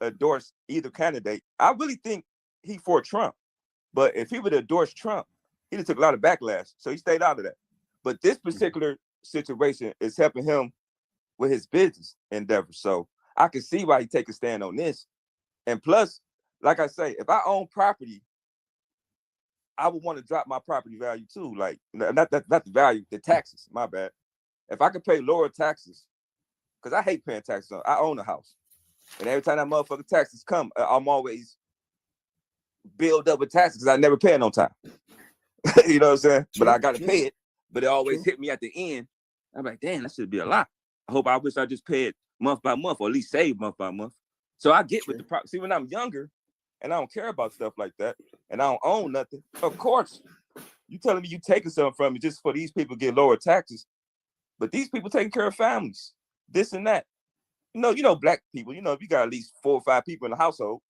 endorse either candidate. I really think he for Trump, but if he would have endorsed Trump, he'd have took a lot of backlash. So he stayed out of that. But this particular situation is helping him with his business endeavor. So I can see why he take a stand on this. And plus, like I say, if I own property, I would want to drop my property value too. Like not the value, the taxes. My bad. If I could pay lower taxes, because I hate paying taxes. I own a house, and every time that motherfucking taxes come, I'm always build up with taxes because I never pay it on time. You know what I'm saying? True, but I got to true. pay it. But it always True. hit me at the end. I'm like, damn, that should be a lot. I wish I just paid month by month, or at least save month by month. So I get with the property. See, when I'm younger and I don't care about stuff like that, and I don't own nothing, of course, you telling me you taking something from me just for these people to get lower taxes. But these people taking care of families, this and that. You know, black people, if you got at least 4 or 5 people in the household.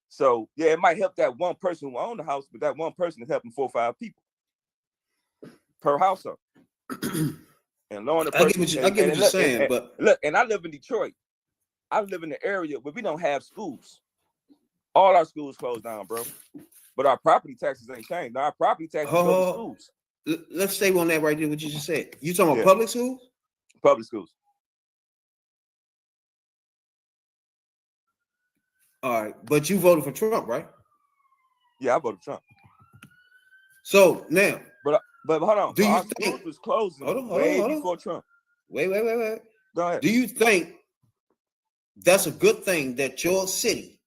So yeah, it might help that one person who own the house, but that one person is helping 4 or 5 people per household. And lowering the I get what you're saying, but look, and I live in Detroit. I live in the area where we don't have schools. All our schools closed down, bro. But our property taxes ain't changed. Now our property taxes go to schools. Let's stay on that right there. What you just said. You talking about public schools? Public schools. All right, but you voted for Trump, right? Yeah, I voted Trump. So now, but hold on. Do you our think? schools was closing Hold way on. before Trump. Wait. Go ahead. Do you think that's a good thing that your city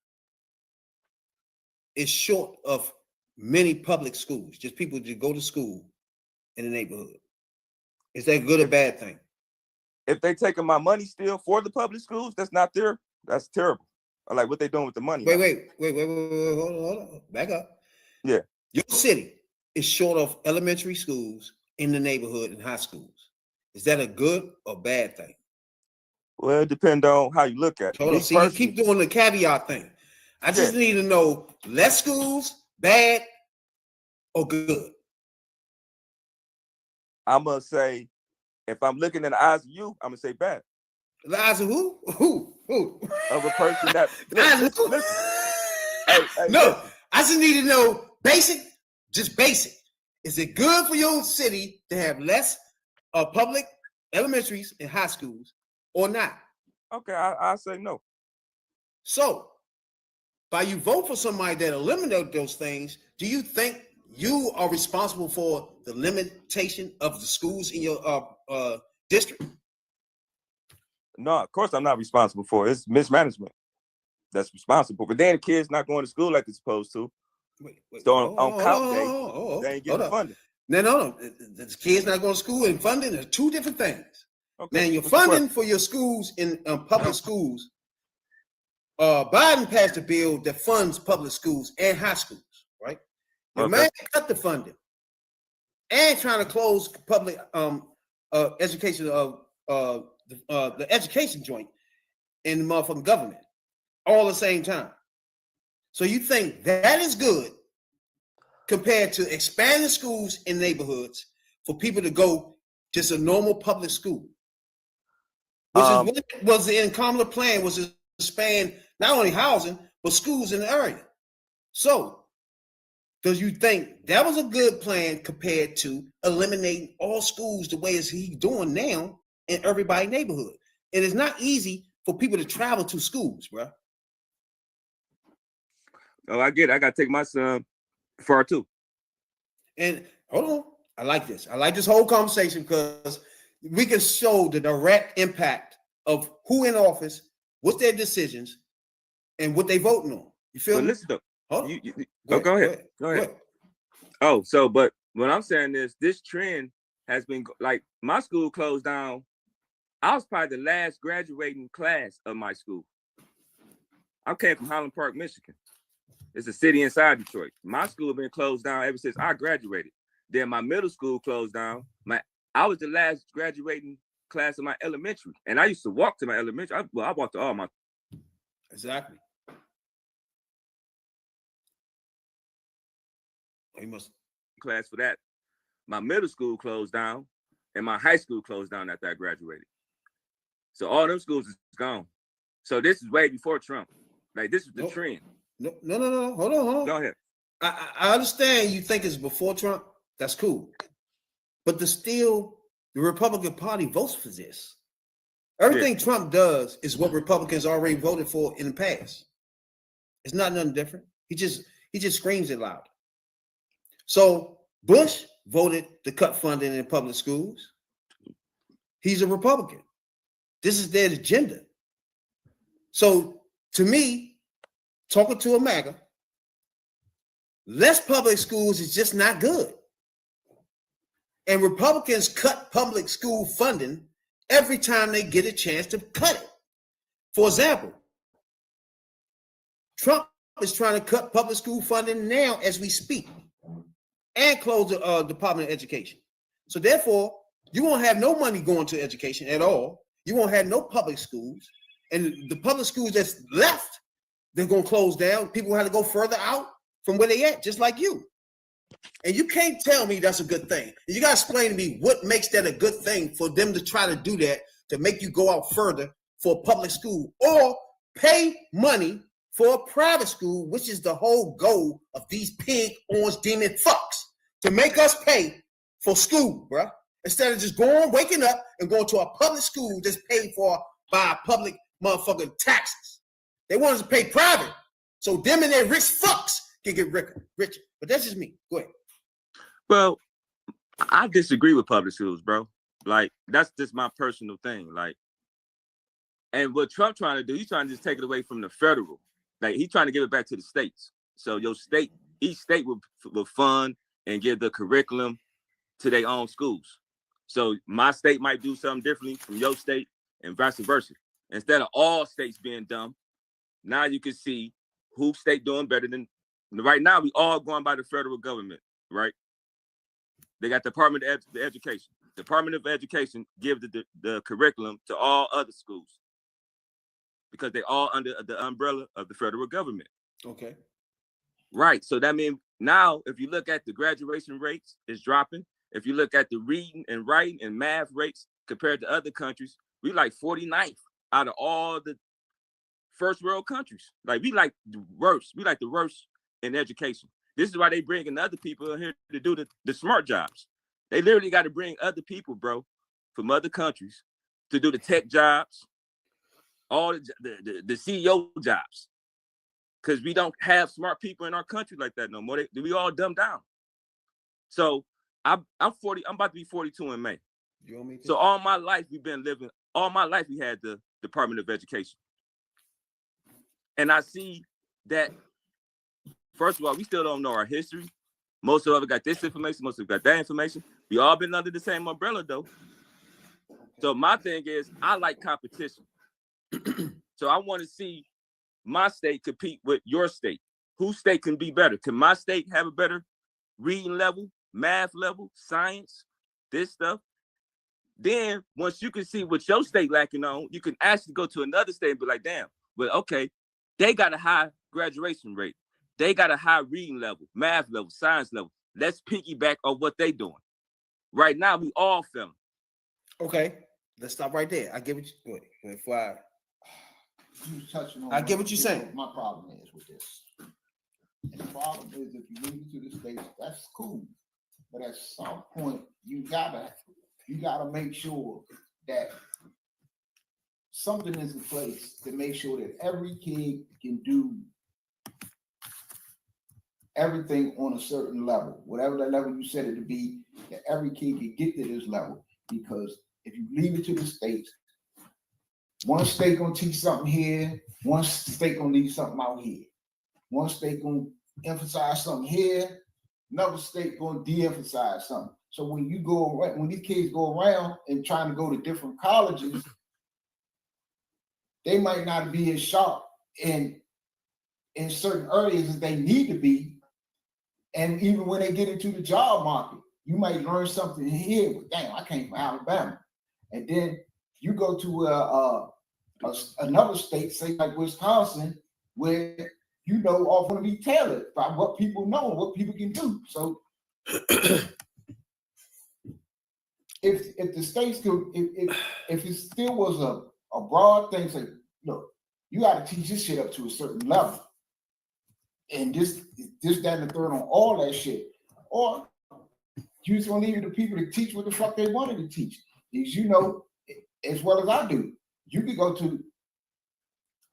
is short of many public schools, just people to go to school in the neighborhood? Is that a good or bad thing? If they taking my money still for the public schools, that's terrible. I like what they doing with the money. Wait. Hold on. Back up. Yeah. Your city is short of elementary schools in the neighborhood and high schools. Is that a good or bad thing? Well, it depends on how you look at it. Hold on. See, you keep doing the caveat thing. I just need to know less schools, bad or good. I'm gonna say, if I'm looking in the eyes of you, I'm gonna say bad. The eyes of who? Who? Of a person that listen. No, listen. I just need to know basic. Is it good for your city to have less public elementaries and high schools or not? Okay, I say no. So, by you vote for somebody that eliminate those things, do you think you are responsible for the limitation of the schools in your district? No, of course I'm not responsible for it. It's mismanagement that's responsible. But then the kids not going to school like they're supposed to. So on count day, they ain't getting funding. No. The kids not going to school and funding are 2 different things. Okay. Now, your funding for your schools in public schools, Biden passed a bill that funds public schools and high schools, right? The man cut the funding and trying to close public education the education joint in the motherfucking government all at the same time. So you think that is good compared to expanding schools in neighborhoods for people to go just a normal public school? Which is what was the Kamala plan, was to expand not only housing, but schools in the area. So, does you think that was a good plan compared to eliminating all schools the way as he's doing now in everybody's neighborhood? It is not easy for people to travel to schools, bro. Oh, I get it. I got to take my son far too. And hold on. I like this. I like this whole conversation because we can show the direct impact of who in office, what's their decisions, and what they voting on. You feel me? Listen though. Go ahead. Oh, so but what I'm saying is this trend has been like my school closed down. I was probably the last graduating class of my school. I came from Highland Park, Michigan. It's a city inside Detroit. My school been closed down ever since I graduated. Then my middle school closed down. I was the last graduating class of my elementary, and I used to walk to my elementary. I walked to all my Exactly. He must. Class for that. My middle school closed down, and my high school closed down after I graduated. So all them schools is gone. So this is way before Trump. Like this is the trend. No. Hold on. Go ahead. I understand you think it's before Trump. That's cool. But the Republican Party votes for this. Everything Trump does is what Republicans already voted for in the past. It's not nothing different. He just screams it loud. So Bush voted to cut funding in public schools. He's a Republican. This is their agenda. So to me, talking to a MAGA, less public schools is just not good. And Republicans cut public school funding every time they get a chance to cut it. For example, Trump is trying to cut public school funding now as we speak and close the Department of Education. So therefore, you won't have no money going to education at all. You won't have no public schools. And the public schools that's left, they're going to close down. People have to go further out from where they at, just like you. And you can't tell me that's a good thing. You got to explain to me what makes that a good thing for them to try to do that, to make you go out further for public school or pay money for a private school, which is the whole goal of these pig orange demon fucks, to make us pay for school, bruh. Instead of just waking up and going to a public school that's paid for by public motherfucking taxes. They want us to pay private so them and their rich fucks can get richer. But that's just me. Go ahead. Well, I disagree with public schools, bro. Like, that's just my personal thing. Like, and what Trump trying to do, he's trying to just take it away from the federal. Like, he's trying to give it back to the states. So your state, each state will fund and give the curriculum to their own schools. So my state might do something differently from your state and vice versa. Instead of all states being dumb, now you can see who state doing better than. Right now, we all going by the federal government, right? They got Department of Education. Department of Education give the curriculum to all other schools because they all under the umbrella of the federal government. Okay. Right. So that means now, if you look at the graduation rates, it's dropping. If you look at the reading and writing and math rates compared to other countries, we like 49th out of all the first world countries. Like we like the worst. We like the worst in education. This is why they bringing other people in here to do the smart jobs. They literally got to bring other people, bro, from other countries to do the tech jobs, all the CEO jobs. Because we don't have smart people in our country like that no more. We all dumbed down. So I'm 40. I'm about to be 42 in May. You want me to? So all my life we've been living. All my life we had the Department of Education, and I see that. First of all, we still don't know our history. Most of us got this information. Most of us got that information. We all been under the same umbrella though. So my thing is, I like competition. So I want to see my state compete with your state. Whose state can be better? Can my state have a better reading level, math level, science, this stuff? Then once you can see what your state lacking on, you can actually go to another state and be like, damn, well, okay, they got a high graduation rate. They got a high reading level, math level, science level. Let's piggyback on what they doing. Right now, we all failing. Okay, let's stop right there. I get what you before You touching on I get what you're saying. My problem is with this. And the problem is if you leave it to the states, that's cool. But at some point, you gotta make sure that something is in place to make sure that every kid can do everything on a certain level, whatever that level you set it to be, that every kid can get to this level. Because if you leave it to the states, one state gonna teach something here, one state gonna leave something out here. One state gonna emphasize something here, another state gonna de-emphasize something. So when these kids go around and trying to go to different colleges, they might not be as sharp in certain areas as they need to be. And even when they get into the job market, you might learn something here. Damn, I came from Alabama. And then you go to another state, say like Wisconsin, where you know all going to be tailored by what people know and what people can do. So if the states could, if it still was a broad thing, say, look, you got to teach this shit up to a certain level, and this, that, and the third on all that shit, or you just gonna leave it to people to teach what the fuck they wanted to teach. As you know, as well as I do, you could go to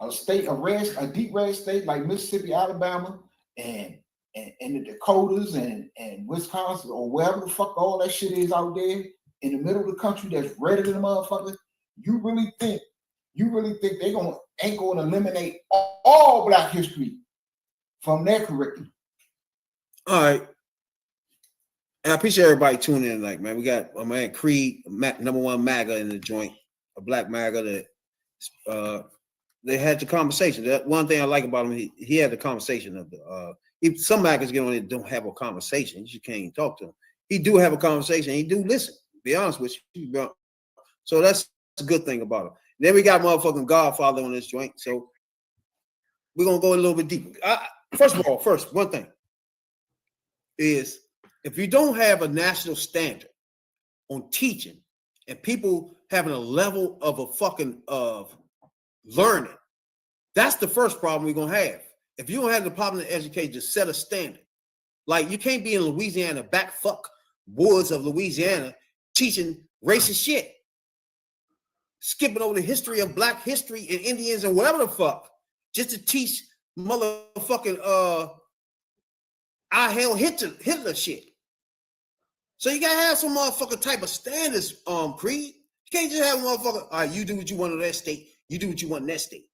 a state, a deep red state like Mississippi, Alabama, and the Dakotas and Wisconsin, or wherever the fuck all that shit is out there in the middle of the country that's redder than a motherfucker. You really think they ain't gonna eliminate all Black history from their curriculum? All right. And I appreciate everybody tuning in tonight, man. We got my man Creed, number one MAGA in the joint, a Black MAGA that they had the conversation. That one thing I like about him, he had the conversation of the some MAGAs get on it don't have a conversation. You can't even talk to him. He do have a conversation. He do listen. To be honest with you, so that's a good thing about him. Then we got motherfucking Godfather on this joint. So we're gonna go a little bit deeper. First of all, one thing is, if you don't have a national standard on teaching and people having a level of of learning, that's the first problem we're gonna have. If you don't have the Department of Education to set a standard, like you can't be in Louisiana, back fuck woods of Louisiana, teaching racist shit, skipping over the history of Black history and Indians and whatever the fuck, just to teach motherfucking I hell Hitler shit. So you gotta have some motherfucker type of standards, Creed. You can't just have a motherfucker, all right, you do what you want in that state, you do what you want in that state.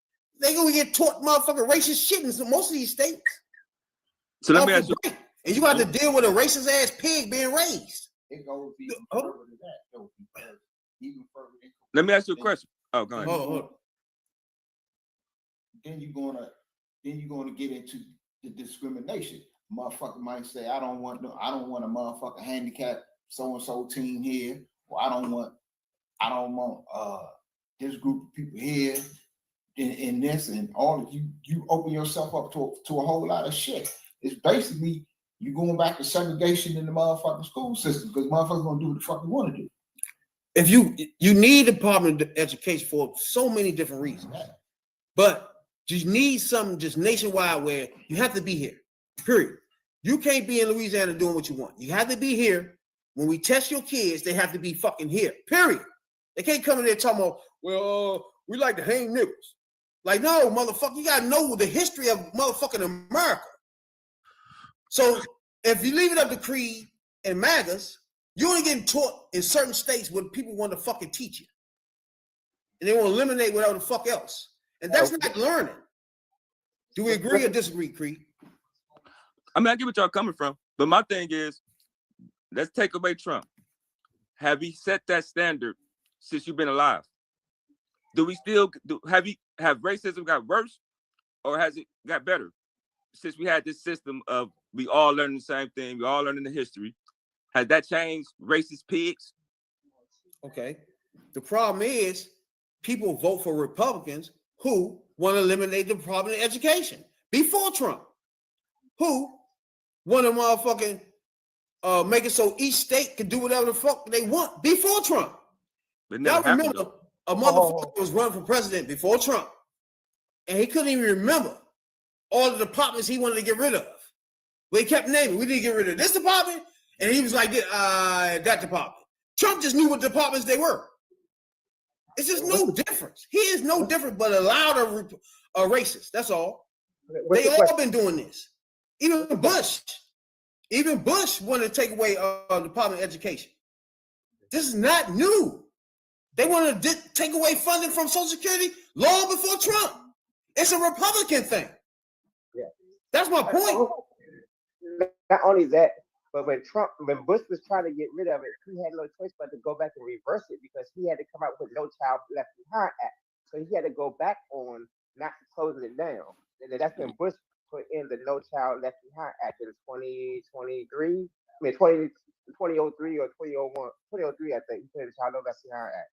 They gonna get taught motherfucking racist shit in most of these states. So let me ask you. And you got to deal with a racist ass pig being raised. It goes even further than that, though, because even further. Let me ask you a question. Oh, go ahead. Then you're gonna get into the discrimination. Motherfucker might say, I don't want a motherfucker handicap so and so team here, or I don't want this group of people here in this, and all of you open yourself up to a whole lot of shit. It's basically you going back to segregation in the motherfucking school system, because motherfuckers gonna do what the fuck they want to do. If you need Department of Education for so many different reasons, but you need something just nationwide where you have to be here. Period. You can't be in Louisiana doing what you want. You have to be here. When we test your kids, they have to be fucking here. Period. They can't come in there talking about, well, we like to hang niggas. Like, no, motherfucker, you gotta know the history of motherfucking America. So if you leave it up to Creed and MAGAs, you're only getting taught in certain states what people want to fucking teach you. And they want to eliminate whatever the fuck else. And that's not learning. Do we agree or disagree, Creed? I mean, I get what y'all coming from, but my thing is, let's take away Trump. Have he set that standard since you've been alive? Do we still have racism got worse, or has it got better since we had this system of we all learning the same thing, we all learning the history? Has that changed racist pigs? Okay. The problem is people vote for Republicans who want to eliminate the Department of Education before Trump, who want to motherfucking make it so each state can do whatever the fuck they want before Trump. Y'all remember a motherfucker was running for president before Trump, and he couldn't even remember all the departments he wanted to get rid of. But he kept naming, we need to get rid of this department, and he was like, that department. Trump just knew what departments they were. It's just no difference. He is no different but a louder racist. That's all. They all been doing this. Even Bush wanted to take away Department of Education. This is not new. They want to take away funding from Social Security long before Trump. It's a Republican thing. Yeah, that's my point. Not only that, but when Bush was trying to get rid of it, he had no choice but to go back and reverse it, because he had to come out with No Child Left Behind Act. So he had to go back on not closing it down. And that's when Bush put in the No Child Left Behind Act in 2003. I mean 2003 or 2001, 2003, I think. He put in the Child Left Behind Act.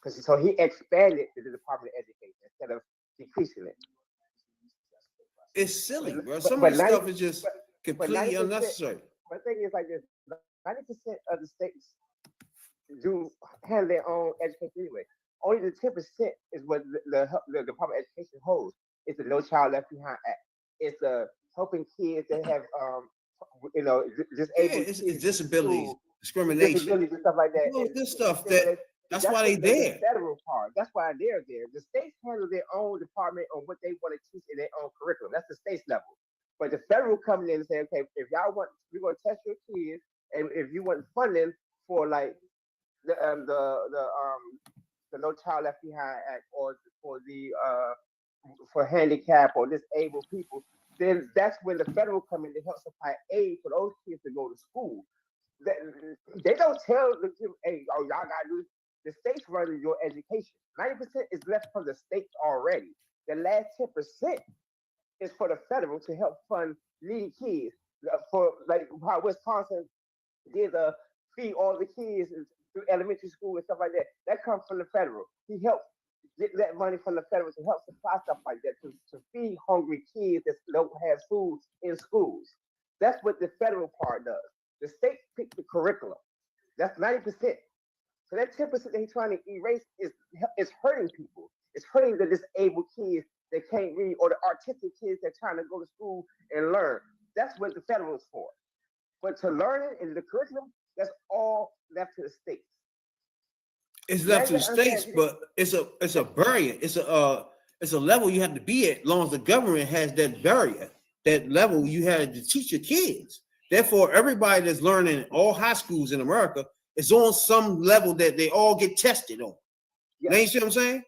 Because so he expanded the Department of Education instead of decreasing it. It's silly, bro. But- Some but of this 90 stuff is just but completely 90%, unnecessary. My thing is like this: 90% of the states do handle their own education anyway. Only the 10% is what the Department of Education holds. It's the No Child Left Behind Act. It's helping kids that have disabled It's kids disabilities, to discrimination, disabilities and stuff like that. all And this stuff. That's why they there. The federal part. That's why they're there. The states handle their own department on what they want to teach in their own curriculum. That's the state's level. But the federal coming in and saying, okay, if y'all want, we're going to test your kids, and if you want funding for like the No Child Left Behind Act or for handicap or disabled people, then that's when the federal come in to help supply aid for those kids to go to school. They don't tell the kids, hey, y'all gotta do this. The states running your education. 90% is left from the states already. The last 10% is for the federal to help fund needy kids. For like how Wisconsin did feed all the kids through elementary school and stuff like that. That comes from the federal. He helped get that money from the federal to help supply stuff like that to feed hungry kids that don't have food in schools. That's what the federal part does. The state picks the curriculum. That's 90%. So that 10% that he's trying to erase is hurting people. It's hurting the disabled kids that can't read or the artistic kids that are trying to go to school and learn. That's what the federal is for. But to learn it in the curriculum, that's all left to the states. It's left to the states, but it's a barrier. It's a level you have to be at. As long as the government has that barrier, that level you have to teach your kids. Therefore, everybody that's learning in all high schools in America is on some level that they all get tested on. Yeah. You see what I'm saying?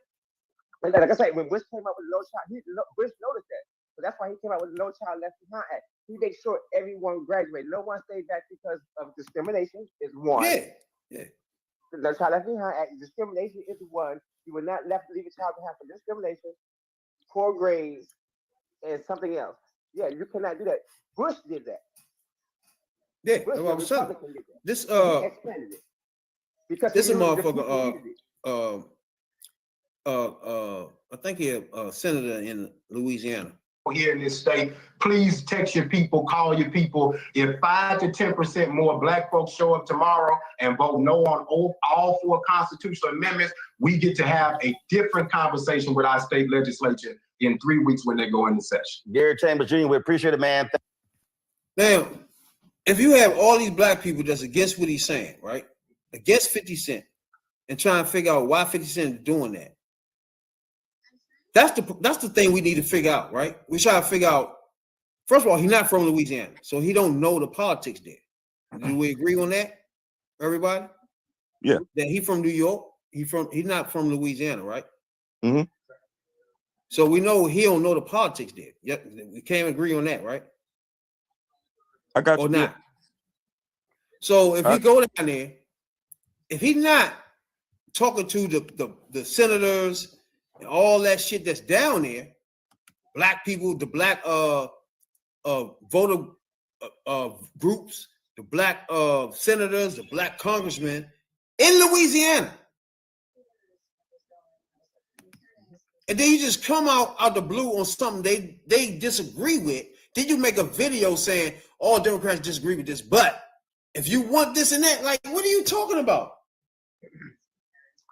And like I said, when Bush came up with No Child, Bush noticed that. So that's why he came out with the No Child Left Behind Act. He made sure everyone graduated. No one stayed back because of discrimination is one. Yeah. The No Child Left Behind Act, discrimination is one. You will not leave a child behind for discrimination, poor grades, and something else. Yeah, you cannot do that. Bush did that. Yeah, that's what I'm saying. This because this is a motherfucker. I think he's a senator in Louisiana. Here in this state, please text your people, call your people. If 5 to 10% more Black folks show up tomorrow and vote no on all 4 constitutional amendments, we get to have a different conversation with our state legislature in 3 weeks when they go into session. Gary Chambers Jr., we appreciate it, man. Now, if you have all these Black people that's against what he's saying, right? Against 50 Cent, and trying to figure out why 50 Cent is doing that. That's the thing we need to figure out, right? We try to figure out, first of all, he's not from Louisiana, so he don't know the politics there. Do we agree on that, everybody? Yeah. That he from New York, he's not from Louisiana, right? Mm-hmm. So we know he don't know the politics there. Yep, we can't agree on that, right? I got you. Or not. So if he go down there, if he's not talking to the senators and all that shit that's down there, Black people, the Black voter groups, the Black senators, the Black congressmen in Louisiana, and then you just come out the blue on something they disagree with, then you make a video saying all Democrats disagree with this, but if you want this and that, like, what are you talking about?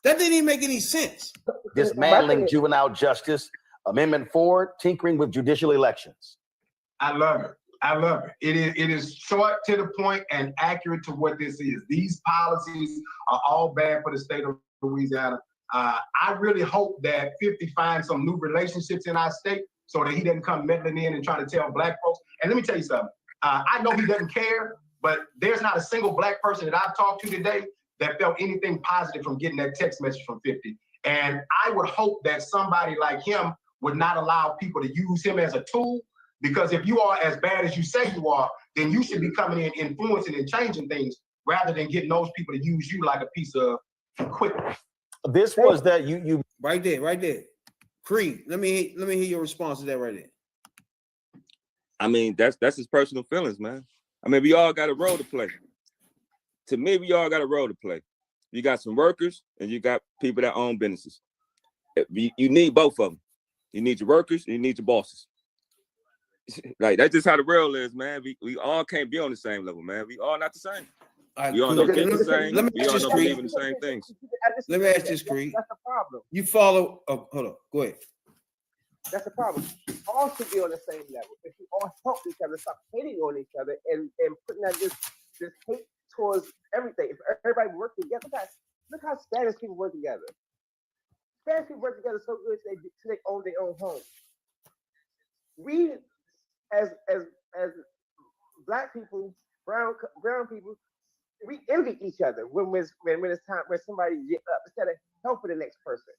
That didn't even make any sense. Dismantling juvenile justice, Amendment 4, tinkering with judicial elections. I love it. I love it. It is short, to the point, and accurate to what this is. These policies are all bad for the state of Louisiana. I really hope that 50 finds some new relationships in our state so that he doesn't come meddling in and trying to tell Black folks. And let me tell you something. I know he doesn't care, but there's not a single Black person that I've talked to today that felt anything positive from getting that text message from 50. And I would hope that somebody like him would not allow people to use him as a tool, because if you are as bad as you say you are, then you should be coming in, influencing and changing things rather than getting those people to use you like a piece of equipment. This was that you right there. Creed, let me hear your response to that right there. I mean, that's his personal feelings, man. I mean, we all got a role to play. To me, we all got a role to play. You got some workers and you got people that own businesses. You need both of them. You need your workers and you need your bosses. Like, that's just how the world is, man. We all can't be on the same level, man. We all not the same. We all don't think the same. We all don't believe in the same things. Let me ask this, Creed. That's the problem. You follow? Oh, hold on. Go ahead. That's the problem. All should be on the same level. If we all help each other, stop hating on each other, and putting that this hate towards everything. If everybody work together, look how Spanish people work together. Spanish people work together so good they own their own home. We, as black people, brown people, we envy each other when it's time when somebody get up instead of helping the next person,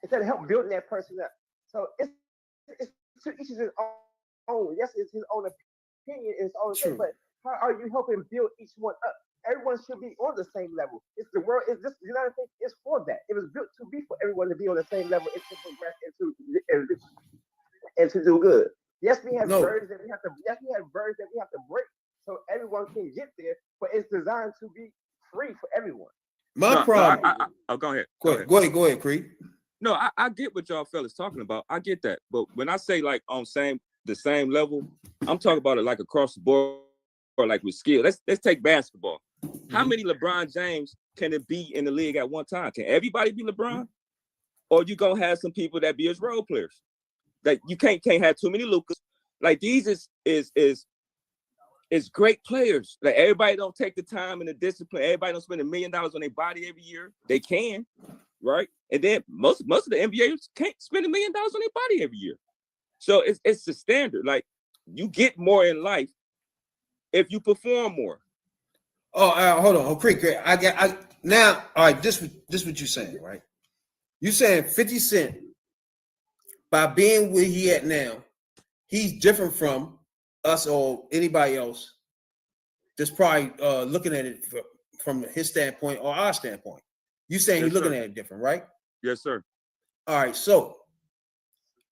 instead of helping building that person up. So it's to each his own. Yes, it's his own opinion, it's own thing, but how are you helping build each one up? Everyone should be on the same level. It's the world. It's this United States is for that. It was built to be for everyone to be on the same level and to progress and to do good. Yes, we have birds that we have to. Yes, we have birds that we have to break so everyone can get there. But it's designed to be free for everyone. My problem. Go ahead. Go ahead, Creed. No, I get what y'all fellas talking about. I get that. But when I say like on the same level, I'm talking about it like across the board or like with skill. Let's take basketball. How many LeBron James can it be in the league at one time? Can everybody be LeBron? Or you gonna have some people that be his role players? Like you can't have too many Lucas. Like these is great players. Like everybody don't take the time and the discipline. Everybody don't spend $1 million on their body every year. They can, right? And then most of the NBAs can't spend $1 million on their body every year. So it's the standard. Like you get more in life if you perform more. Oh, hold on. Oh, Creek. I now. All right. This what you're saying, right? You saying 50 Cent by being where he at now, he's different from us or anybody else that's probably looking at it from his standpoint or our standpoint. You saying he's looking at it different, right? Yes, sir. All right. So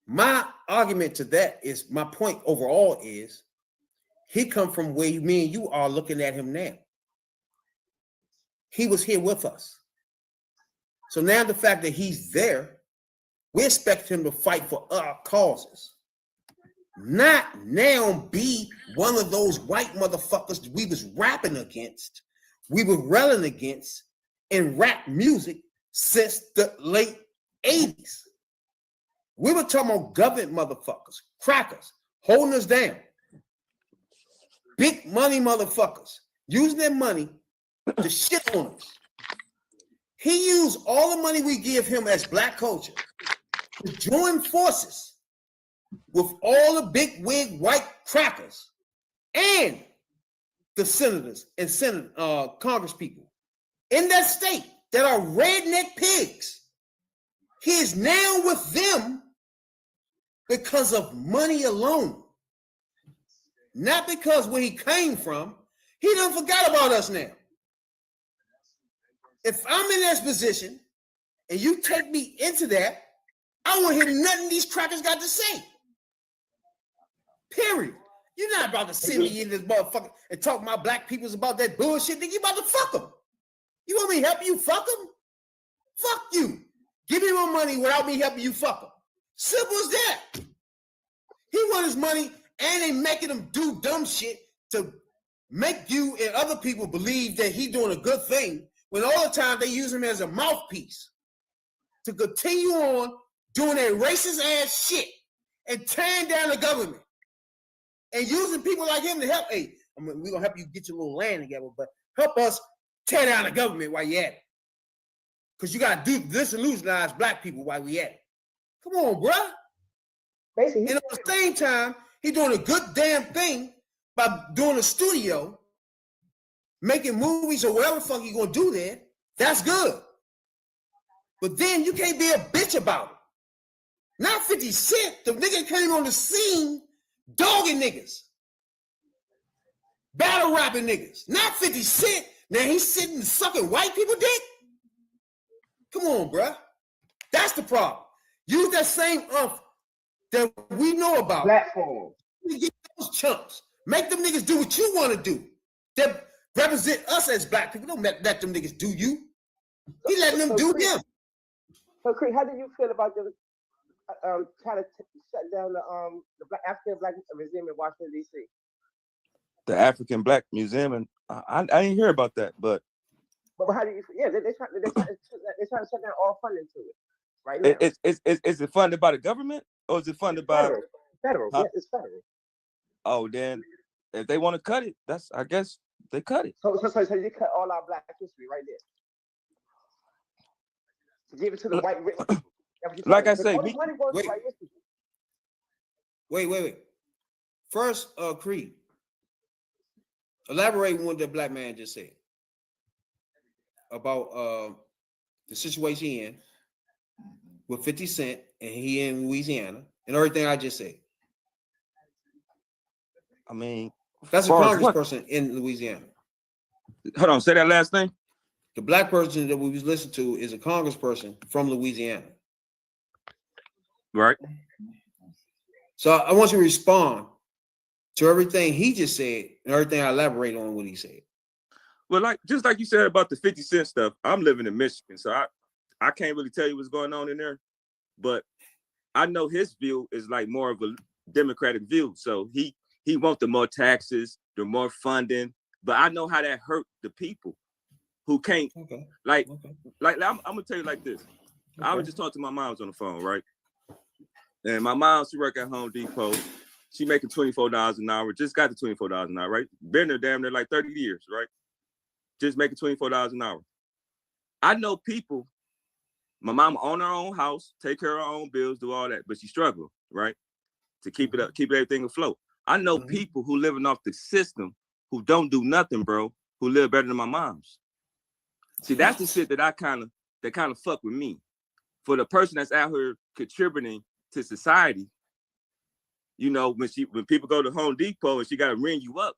my argument to that is my point overall is he come from where me and you are looking at him now. He was here with us. So now the fact that he's there, we expect him to fight for our causes. Not now be one of those white motherfuckers we was rapping against, we were railing against in rap music since the late 80s. We were talking about government motherfuckers, crackers, holding us down. Big money motherfuckers, using their money to shit on us. He used all the money we give him as black culture to join forces with all the big wig white crackers and the senators and Congress people in that state that are redneck pigs. He is now with them because of money alone. Not because where he came from. He done forgot about us now. If I'm in this position and you take me into that, I don't want to hear nothing these crackers got to say. Period. You're not about to send me in this motherfucker and talk my black peoples about that bullshit. Then you about to fuck them. You want me to help you fuck them? Fuck you. Give me more money without me helping you fuck them. Simple as that. He want his money and they making him do dumb shit to make you and other people believe that he doing a good thing when all the time they use him as a mouthpiece to continue on doing that racist ass shit and tearing down the government and using people like him to help. Hey, we're going to help you get your little land together, but help us tear down the government while you're at it. Because you got to disillusionize black people while we at it. Come on, bruh. Basically, and at the same time, he doing a good damn thing by doing a studio, making movies or whatever the fuck you gonna do there. That's good. But then you can't be a bitch about it. Not 50 Cent. The nigga came on the scene dogging niggas. Battle rapping niggas. Not 50 Cent. Now he's sitting sucking white people dick? Come on, bruh. That's the problem. Use that same that we know about. Platform. Get those chumps. Make them niggas do what you want to do. That represent us as black people. Don't let them niggas do you. He letting them do him. So, Creed, how do you feel about them trying to shut down the African Black Museum in Washington D.C.? The African Black Museum, and I didn't hear about that, but how do you? Yeah, they're trying to shut down all funding to it right now. Is it funded by the government or is it funded by federal? Huh? Yes, it's federal. Oh, then if they want to cut it, I guess they cut it. So you cut all our Black history right there. To give it to the white rich people. Like I say, wait. First, Creed, elaborate on what the black man just said about the situation he in with 50 Cent and he in Louisiana and everything I just said. I mean, that's a congressperson in Louisiana. Hold on, say that last thing. The black person that we was listening to is a congressperson from Louisiana. Right. So I want you to respond to everything he just said and everything I elaborate on what he said. Well, just like you said about the 50 Cent stuff, I'm living in Michigan, so I can't really tell you what's going on in there, but I know his view is like more of a Democratic view. So he wants the more taxes, the more funding, but I know how that hurt the people who can't. Okay. Like I'm gonna tell you like this. Okay. I was just talking to my mom's on the phone, right? And my mom, she work at Home Depot. She making $24 an hour. Just got the $24 an hour, right? Been there damn near like 30 years, right? Just making $24 an hour. I know people. My mom own her own house, take care of her own bills, do all that, but she struggle, right? To keep it up, keep everything afloat. I know people who living off the system who don't do nothing, bro, who live better than my mom's. See, that's the shit that kind of fuck with me. For the person that's out here contributing to society, you know, when people go to Home Depot and she got to ring you up,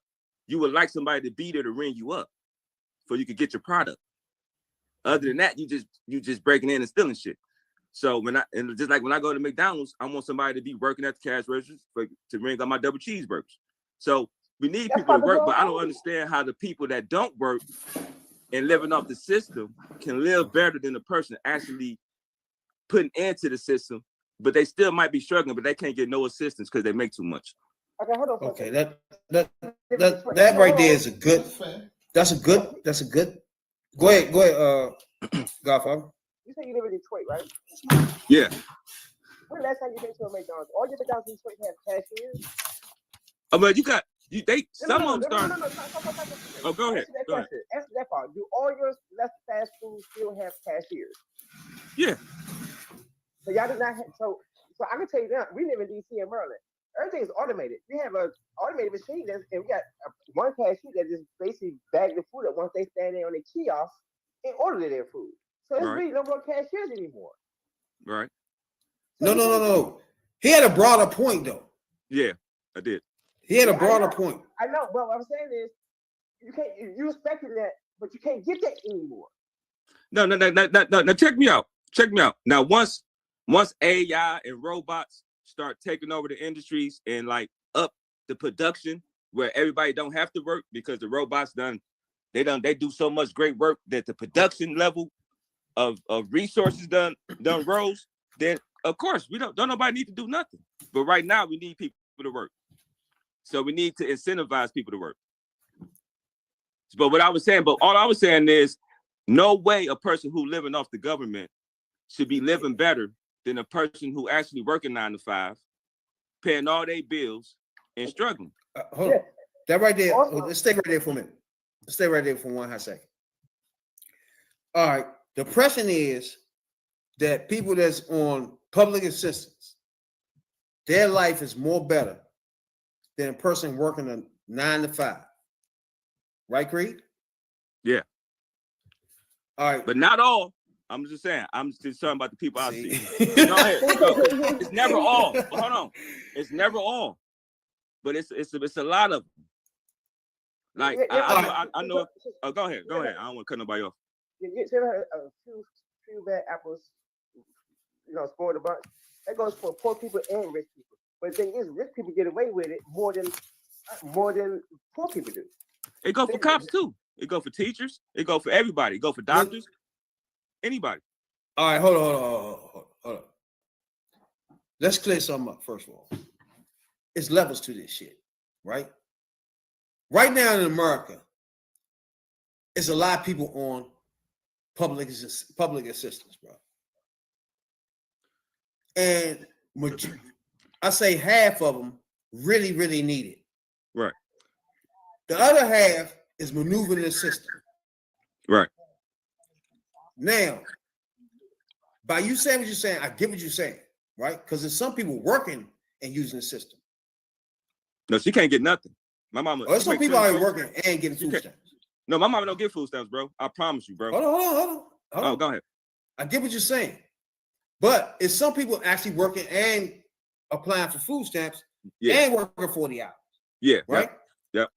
you would like somebody to be there to ring you up so you could get your product. Other than that, you just breaking in and stealing shit. So just like when I go to McDonald's, I want somebody to be working at the cash registers to ring up my double cheeseburgers. So we need people to work, but I don't understand how the people that don't work and living off the system can live better than the person actually putting into the system, but they still might be struggling, but they can't get no assistance because they make too much. Okay, hold on. Okay, that right there is a good. That's a good. Go ahead, Godfather. You say you live in Detroit, right? Yeah. When the last time you been to a McDonald's? All your McDonald's in Detroit have cashiers. Oh, but some of them start. Oh, go ahead. Answer that part. Do all your fast food still have cashiers? Yeah. So y'all do not have, so I can tell you now, we live in DC and Maryland. Everything is automated. We have an automated machine and we got one cashier that just basically bag the food up once they stand there on the kiosk and order their food. So there's really no more cashiers anymore. Right. So No. He had a broader point though. Yeah, I did. He had a broader point. I know, but what I'm saying is you're expecting that, but you can't get that anymore. No, check me out. Now, once AI and robots start taking over the industries and like up the production where everybody don't have to work because the robots they do so much great work that the production level of resources done rose, then of course don't nobody need to do nothing. But right now we need people to work. So we need to incentivize people to work. But all I was saying is no way a person who living off the government should be living better than a person who actually working 9 to 5, paying all their bills and struggling. Hold on. That right there. Let's stay right there for a minute. Let's stay right there for 1 hot second. All right. The pressure is that people that's on public assistance, their life is more better than a person working a 9 to 5. Right, Creed? Yeah. All right. But not all. I'm just saying. I'm just talking about the people I see. Go ahead. It's never all. But hold on. It's never all. But it's a lot of them. Like I know. Oh, go ahead. I don't want to cut nobody off. You ever heard a few bad apples, spoil the bunch? That goes for poor people and rich people. But the thing is, rich people get away with it more than poor people do. It go for cops too. It go for teachers. It go for everybody. It go for doctors. Anybody. All right, hold on. Let's clear something up first of all. It's levels to this shit, right? Right now in America, it's a lot of people on public assistance, bro. And I say half of them really, really need it. Right. The other half is maneuvering the system. Right. Now, by you saying what you're saying, I get what you're saying, right? Because there's some people working and using the system. No, she can't get nothing. My mama. There's some people out here working and getting food stamps. No, my mama don't get food stamps, bro. I promise you, bro. Hold on. Oh, go ahead. I get what you're saying. But it's some people actually working and applying for food stamps and working 40 hours. Yeah. Right? Yep.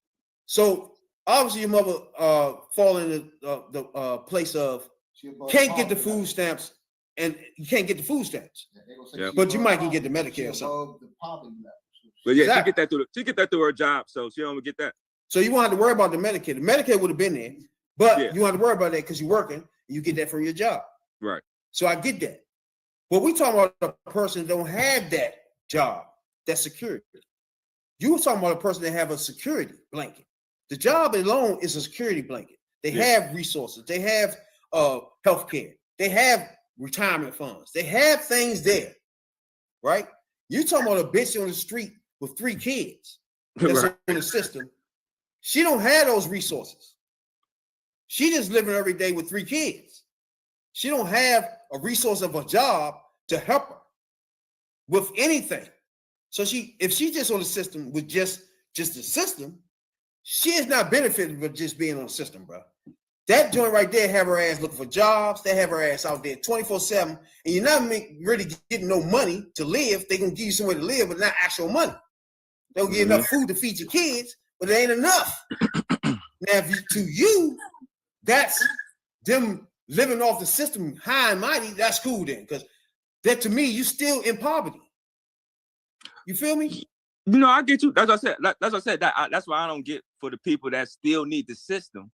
So obviously your mother fall in the place of can't get the food stamps and you can't get the food stamps. Yeah. But you might can get the Medicare or something. But yeah, Exactly. she get that through her job, so she don't get that. So you won't have to worry about the Medicare. The Medicare would have been there, but you don't have to worry about that because you're working and you get that from your job. Right. So I get that. But we talking about a person that don't have that job, that security. You were talking about a person that have a security blanket. The job alone is a security blanket. They have resources. They have health care. They have retirement funds. They have things there, right? You talking about a bitch on the street with 3 kids that's in the system. She don't have those resources. She just living every day with 3 kids. She don't have a resource of a job to help her with anything. So if she just on the system with just the system, she is not benefiting from just being on the system, bro. That joint right there have her ass looking for jobs. They have her ass out there 24/7, and you're not really getting no money to live. They're gonna give you somewhere to live, but not actual money. They'll give you enough food to feed your kids, but it ain't enough. Now, to you, that's them living off the system high and mighty. That's cool then, because that to me, you still in poverty. You feel me? You know, I get you. That's what I said. That's why I don't get for the people that still need the system,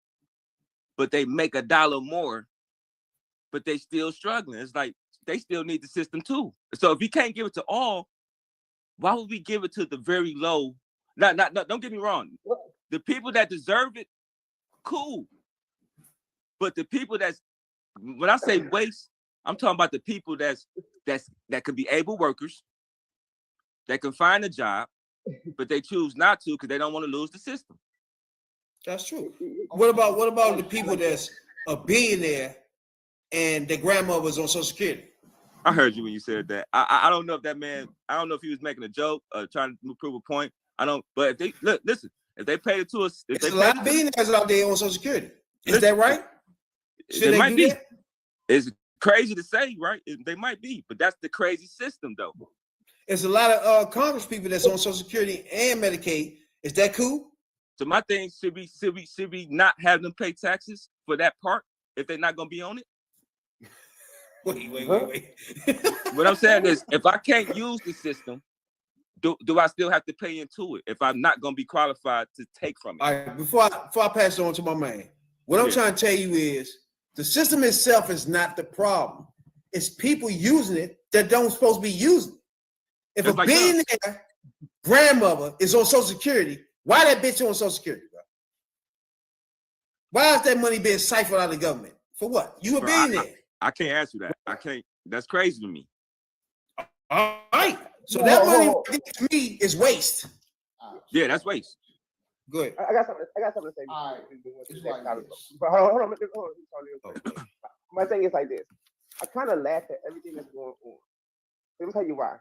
but they make $1 more, but they still struggling. It's like they still need the system too. So if you can't give it to all, why would we give it to the very low? Don't get me wrong. The people that deserve it, cool. But the people when I say waste, I'm talking about the people that could be able workers, that can find a job, but they choose not to because they don't want to lose the system. That's true. What about the people that's a billionaire and their grandma was on Social Security? I heard you when you said that. I don't know if that man, I don't know if he was making a joke or trying to prove a point. I don't, but if they listen, if they paid it to us, if there's they a lot of billionaires out there on Social Security. Is that right? It might be. It's crazy to say, right? They might be, but that's the crazy system, though. There's a lot of Congress people that's on Social Security and Medicaid. Is that cool? So my thing should be not have them pay taxes for that part if they're not gonna be on it. Wait. What I'm saying is, if I can't use the system, do I still have to pay into it if I'm not gonna be qualified to take from it? All right, before I pass it on to my man, what I'm trying to tell you is the system itself is not the problem. It's people using it that don't supposed to be using it. If a billionaire grandmother is on Social Security, why that bitch on Social Security, bro? Why is that money being siphoned out of the government? For what? You a billionaire. I can't answer that. I can't. That's crazy to me. All right. So that money to me is waste. Yeah, that's waste. Good. I got something to say. All right. But hold on. My thing is like this. I kind of laugh at everything that's going on. Let me tell you why.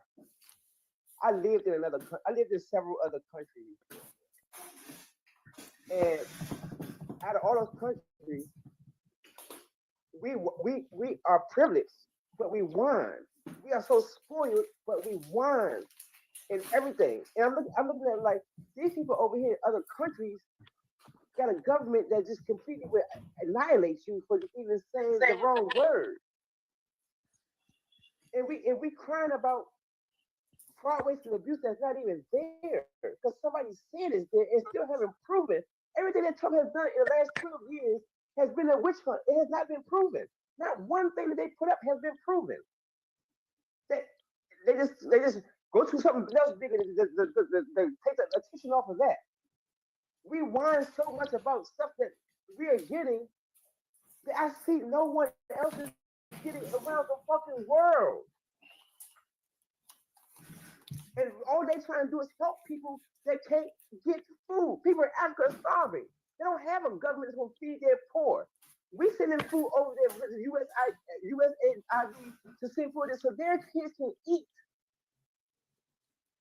I lived in several other countries, and out of all those countries, we are privileged, but we won. We are so spoiled, but we won in everything. And I'm looking at it like these people over here in other countries got a government that just completely annihilates you for even saying the wrong word. And we crying about fraud, waste, and abuse that's not even there because somebody said it's there and still haven't proven. Everything that Trump has done in the last 12 years has been a witch hunt. It has not been proven. Not one thing that they put up has been proven. They just go to something else bigger to take the attention off of that. We whine so much about stuff that we are getting that I see no one else is getting around the fucking world. And all they trying to do is help people that can't get food. People in Africa are starving. They don't have a government that's going to feed their poor. We sending food over there with the USAID to send food so their kids can eat.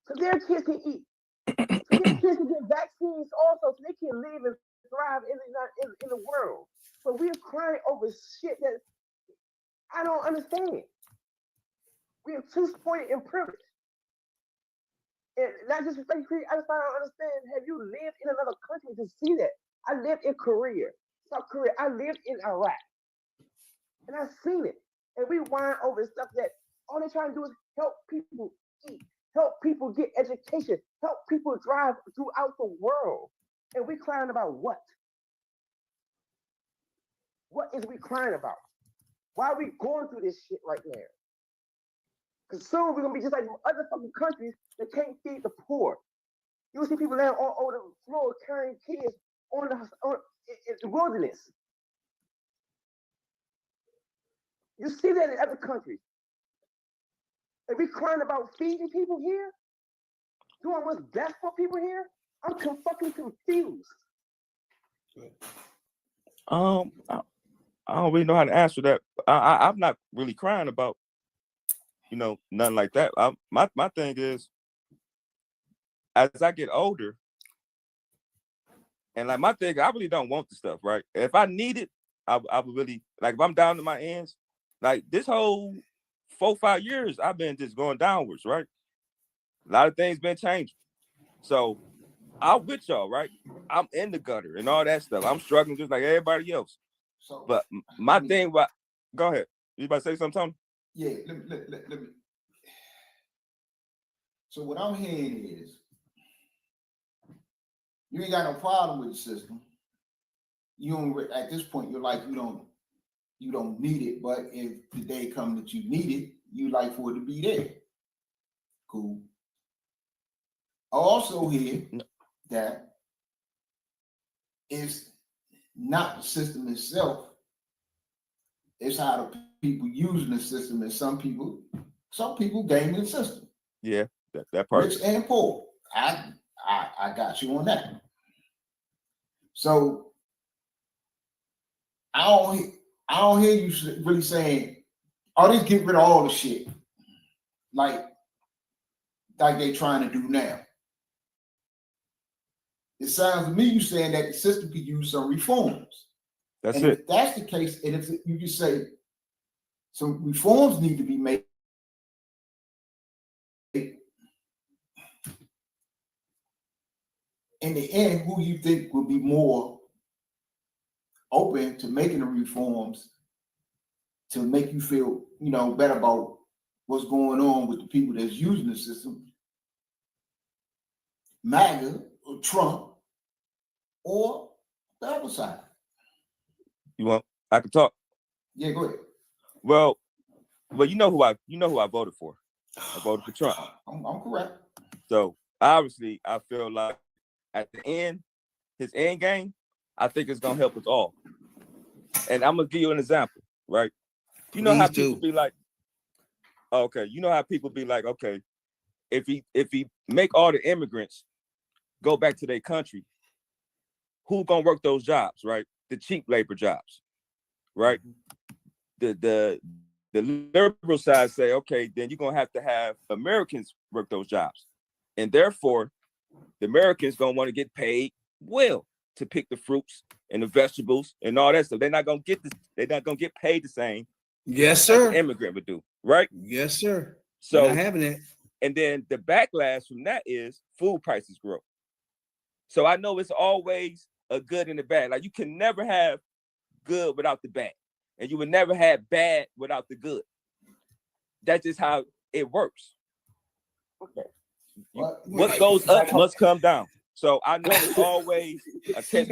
So their kids can eat. So their kids can get vaccines also so they can live and thrive in the world. But we're crying over shit that I don't understand. We are too spoiled and privileged. And not just I just don't understand. Have you lived in another country to see that? I lived in Korea, South Korea. I lived in Iraq. And I've seen it. And we whine over stuff that all they're trying to do is help people eat, help people get education, help people drive throughout the world. And we crying about what? What is we crying about? Why are we going through this shit right now? Because soon we're going to be just like other fucking countries that can't feed the poor. You'll see people laying all over the floor carrying kids in the wilderness. You see that in other countries. And we crying about feeding people here? Doing what's best for people here? I'm fucking confused. I don't really know how to answer that. I'm not really crying about, nothing like that. My thing is, as I get older, and like my thing, I really don't want the stuff, right? If I need it, I would really, like if I'm down to my ends, like this whole 4-5 years, I've been just going downwards, right? A lot of things been changing. So I'm with y'all, right? I'm in the gutter and all that stuff. I'm struggling just like everybody else. So, but my thing, go ahead. You about to say something, Tony? Yeah, let me. So what I'm hearing is, you ain't got no problem with the system. You don't. At this point, you're like you don't need it. But if the day comes that you need it, you like for it to be there. Cool. I also hear that it's not the system itself. It's how the people using the system, and some people game the system. Yeah, that part. Rich and poor. I got you on that. So I don't hear you really saying, "Oh, just get rid of all the shit," like they trying to do now. It sounds to me you saying that the system could use some reforms. That's and it. If that's the case, and if you just say some reforms need to be made, in the end, who you think will be more open to making the reforms to make you feel, better about what's going on with the people that's using the system? MAGA or Trump or the other side? I can talk. Yeah, go ahead. Well, you know who I voted for. I voted for Trump. I'm correct. So obviously, I feel like at the end, his end game, I think it's gonna help us all. And I'm gonna give you an example, right? You know how people be like, okay, okay, if he make all the immigrants go back to their country, who gonna work those jobs, right? The cheap labor jobs, right? The liberal side say, okay, then you're gonna have to have Americans work those jobs, and therefore the Americans gonna want to get paid well to pick the fruits and the vegetables and all that stuff. They're not gonna get paid the same. Yes, sir. As an immigrant would do, right? Yes, sir. So not having it. And then the backlash from that is food prices grow. So I know it's always a good and a bad. Like you can never have good without the bad, and you would never have bad without the good. That's just how it works. Okay. What goes up must come down. So I know it's always a test.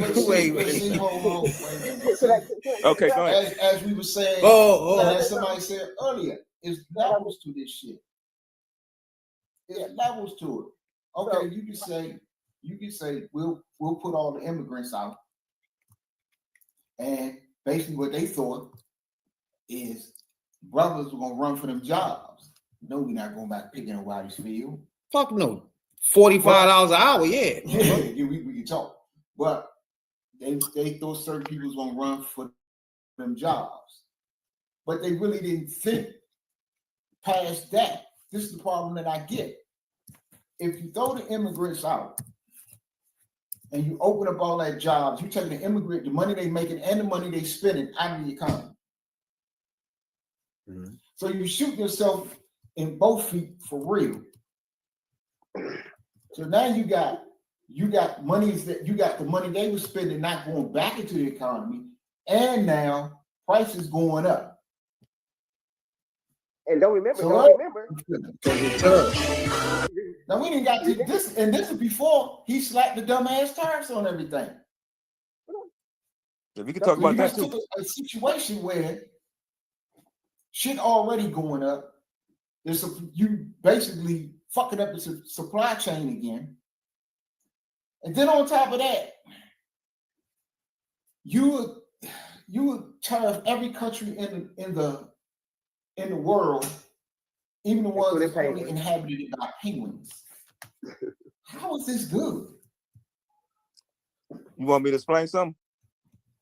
Okay, go ahead. As we were saying, as somebody said earlier, it's levels to this shit. It's levels to it. Okay, you can say we'll put all the immigrants out, and basically what they thought is brothers were gonna run for them jobs. No, we're not going back picking a Waddy's field. Fuck no. $45 an hour, yeah. Yeah, we can talk. But they thought certain people was gonna run for them jobs. But they really didn't think past that. This is the problem that I get. If you throw the immigrants out and you open up all that jobs, you take the immigrant, the money they making and the money they spending out of the economy. Mm-hmm. So you shoot yourself in both feet for real. So now you got monies that you got the money they were spending not going back into the economy, and now prices going up. And don't remember. Now we didn't got to this, and this is before he slapped the dumbass tariffs on everything. So we can talk about that too. A situation where shit already going up. You basically fucking up the supply chain again. And then on top of that, you would tariff every country in the world, even the ones that are only inhabited by penguins. How is this good? You want me to explain something?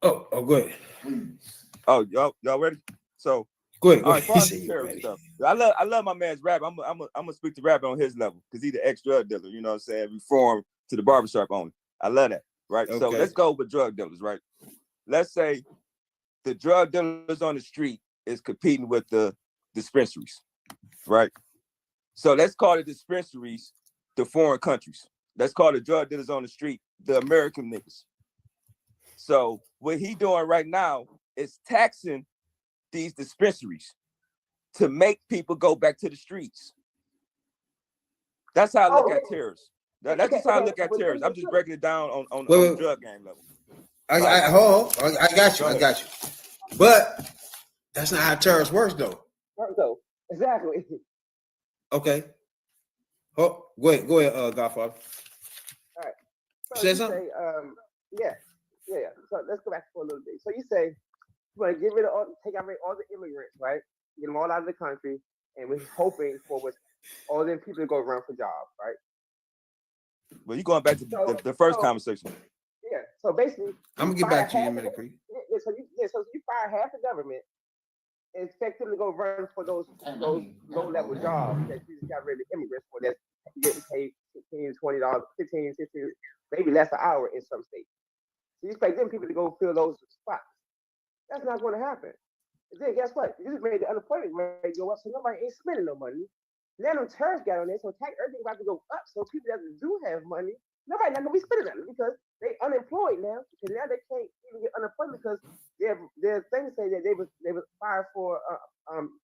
Oh, go ahead. Please. Oh, y'all ready? So go ahead. All right, stuff. I love my man's rap. I'm gonna speak to rap on his level because he's the ex-drug dealer. You know what I'm saying? Reform to the barbershop owner. I love that. Right. Okay. So let's go with drug dealers. Right. Let's say the drug dealers on the street is competing with the dispensaries. Right. So let's call the dispensaries the foreign countries. Let's call the drug dealers on the street the American niggas. So what he doing right now is taxing these dispensaries to make people go back to the streets. That's how I look at terrorists. That's just how I look at terrorists. I'm just breaking it down on the drug gang level. I got you. But that's not how terrorists works, though. Exactly. Okay. Oh, go ahead, Godfather. All right. So say you something? Say, yeah. So let's go back for a little bit. So you say you want to get rid of take out all the immigrants, right? Get them all out of the country, and we're hoping for all them people to go run for jobs, right? Well, you're going back to the first conversation. Yeah. So basically, I'm gonna get back to you in a minute, Creed. So you fire half the government and expect them to go run for those low-level jobs that you just got rid of immigrants for, that's getting paid $15, $20, $15, $16, maybe less an hour in some states. So you expect them people to go fill those spots. That's not going to happen. And then guess what? You just made the unemployment rate go up, so nobody ain't spending no money. Now them tariffs got on there, so everything about to go up. So people that do have money, nobody not gonna be spending that because they unemployed now. Because now they can't even get unemployment because their things say that they was fired for unperforming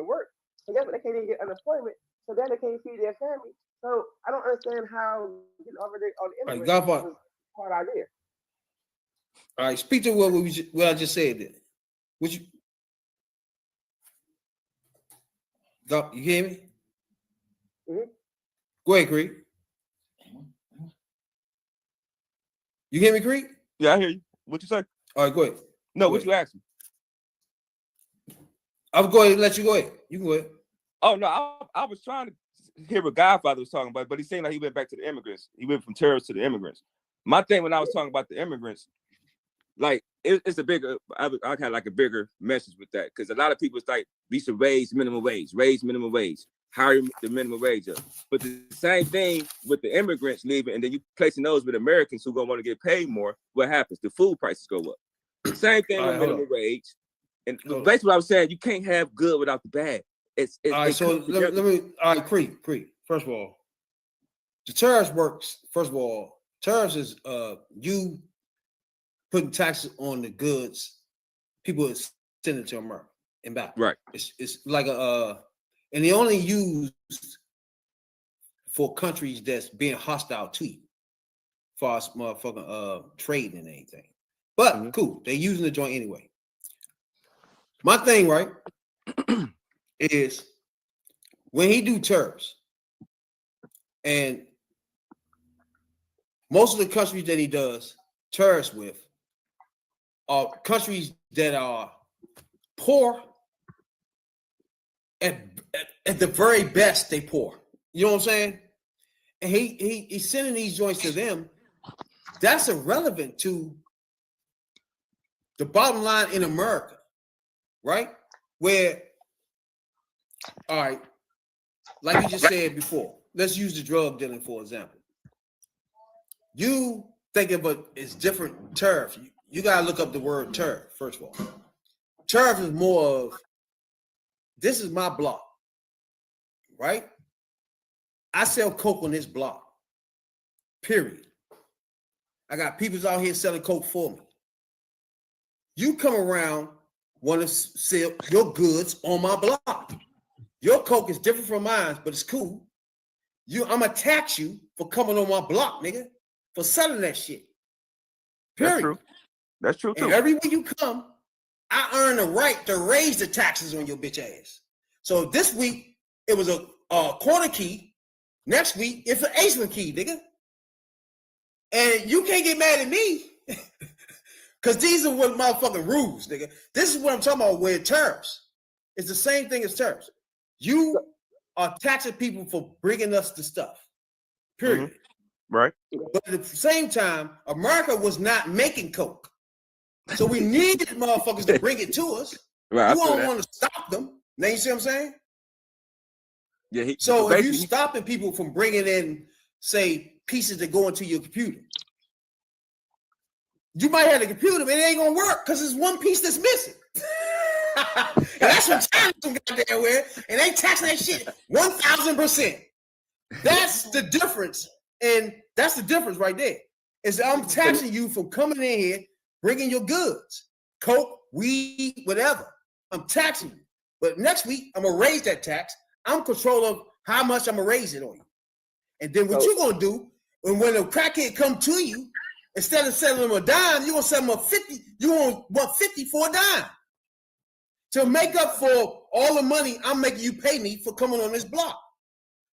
work. So guess what? They can't even get unemployment. So then they can't feed their family. So I don't understand how getting over there on the immigrants was a hard idea. All right, speak to what I just said then. Would you? You hear me? Mm-hmm. Go ahead, Creed. You hear me, Creed? Yeah, I hear you. What you say? All right, go ahead. No, what you asked me? I'm going to let you go ahead. You can go ahead. Oh no, I was trying to hear what Godfather was talking about, but he seemed like he went back to the immigrants. He went from terrorists to the immigrants. My thing when I was talking about the immigrants, like it's a bigger, I kind of like a bigger message with that, because a lot of people it's like we should raise minimum wage, hire the minimum wage up. But the same thing with the immigrants leaving, and then you placing those with Americans who gonna want to get paid more. What happens? The food prices go up. Same thing with minimum wage. And basically, what I was saying, you can't have good without the bad. All right. So let me. All right, Creed. First of all, the tariffs works. First of all, tariffs is you putting taxes on the goods people is sending to America and back. Right. It's like and they only used for countries that's being hostile to you, far as motherfucking trading and anything. But cool, they using the joint anyway. My thing, right, is when he do tariffs, and most of the countries that he does tariffs with are countries that are poor. At the very best, they poor. You know what I'm saying? And he's sending these joints to them. That's irrelevant to the bottom line in America, right? Where, all right, like you just said before, let's use the drug dealing for example. You think of it as different tariff. You gotta look up the word tariff, first of all. Tariff is more of, this is my block, right? I sell coke on this block, period. I got people out here selling coke for me. You come around, want to sell your goods on my block. Your coke is different from mine, but it's cool. I'm gonna tax you for coming on my block, nigga, for selling that shit. Period. That's true. That's true too. And everywhere you come, I earn the right to raise the taxes on your bitch ass. So this week it was a quarter key. Next week it's an eighth key, nigga. And you can't get mad at me because these are what motherfucking rules, nigga. This is what I'm talking about with tariffs. It's the same thing as tariffs. You are taxing people for bringing us the stuff, period. Mm-hmm. Right. But at the same time, America was not making coke. So we needed motherfuckers to bring it to us. Right, you don't want to stop them. Now you see what I'm saying? Yeah. So if you're stopping people from bringing in, say, pieces that go into your computer, you might have a computer, but it ain't gonna work because there's one piece that's missing. And that's what China's got there with, and they taxing that shit 1,000%. That's the difference, and that's the difference right there. Is I'm taxing you from coming in here, bringing your goods, coke, weed, whatever. I'm taxing you, but next week I'm gonna raise that tax. I'm controlling how much I'm gonna raise it on you, and then what you're gonna do when a crackhead come to you, instead of selling them a dime, you're gonna sell them a 50. You want 50 for a dime to make up for all the money I'm making you pay me for coming on this block.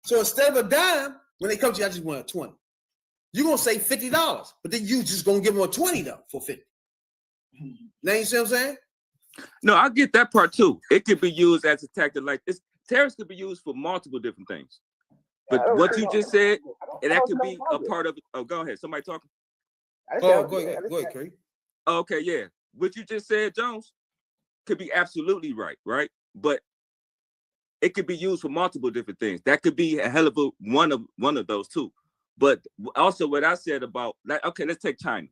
So instead of a dime, when they come to you, I just want a 20. You're gonna say $50, but then you just gonna give them a 20 though for 50. Now you see what I'm saying? No, I get that part too. It could be used as a tactic like this. Tariffs could be used for multiple different things. But what you just said, and that could be a part of it. Oh, go ahead. Somebody talking? Oh, go ahead, Craig. Okay, yeah. What you just said, Jones, could be absolutely right, right? But it could be used for multiple different things. That could be a hell of a one of those too. But also what I said about, like, okay, let's take China.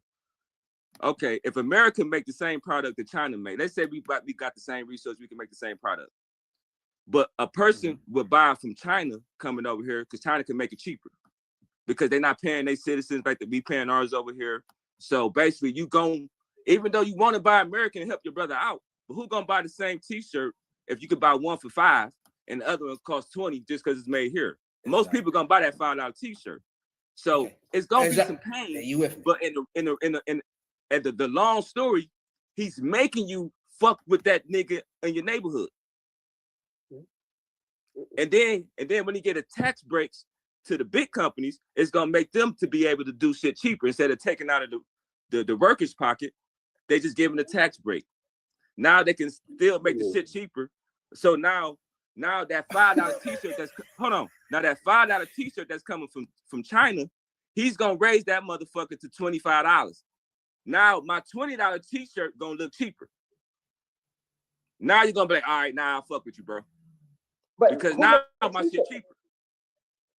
Okay, if America make the same product that China made, let's say we got the same resource, we can make the same product. But a person would buy from China coming over here because China can make it cheaper because they're not paying their citizens like we paying ours over here. So basically, even though you want to buy American and help your brother out, but who gonna buy the same T-shirt if you could buy one for $5 and the other one costs $20 just because it's made here? Most people gonna buy that $5 T-shirt. So it's gonna be some pain. You with me? But in the long story, he's making you fuck with that nigga in your neighborhood. And then when he get a tax breaks to the big companies, it's gonna make them to be able to do shit cheaper instead of taking out of the workers' pocket. They just give them a tax break. Now they can still make the shit cheaper. So now that $5 T-shirt that $5 T-shirt that's coming from China, he's gonna raise that motherfucker to $25. Now my $20 T-shirt gonna look cheaper. Now you're gonna be like, all right, now I'll fuck with you, bro. But because now my shit cheaper.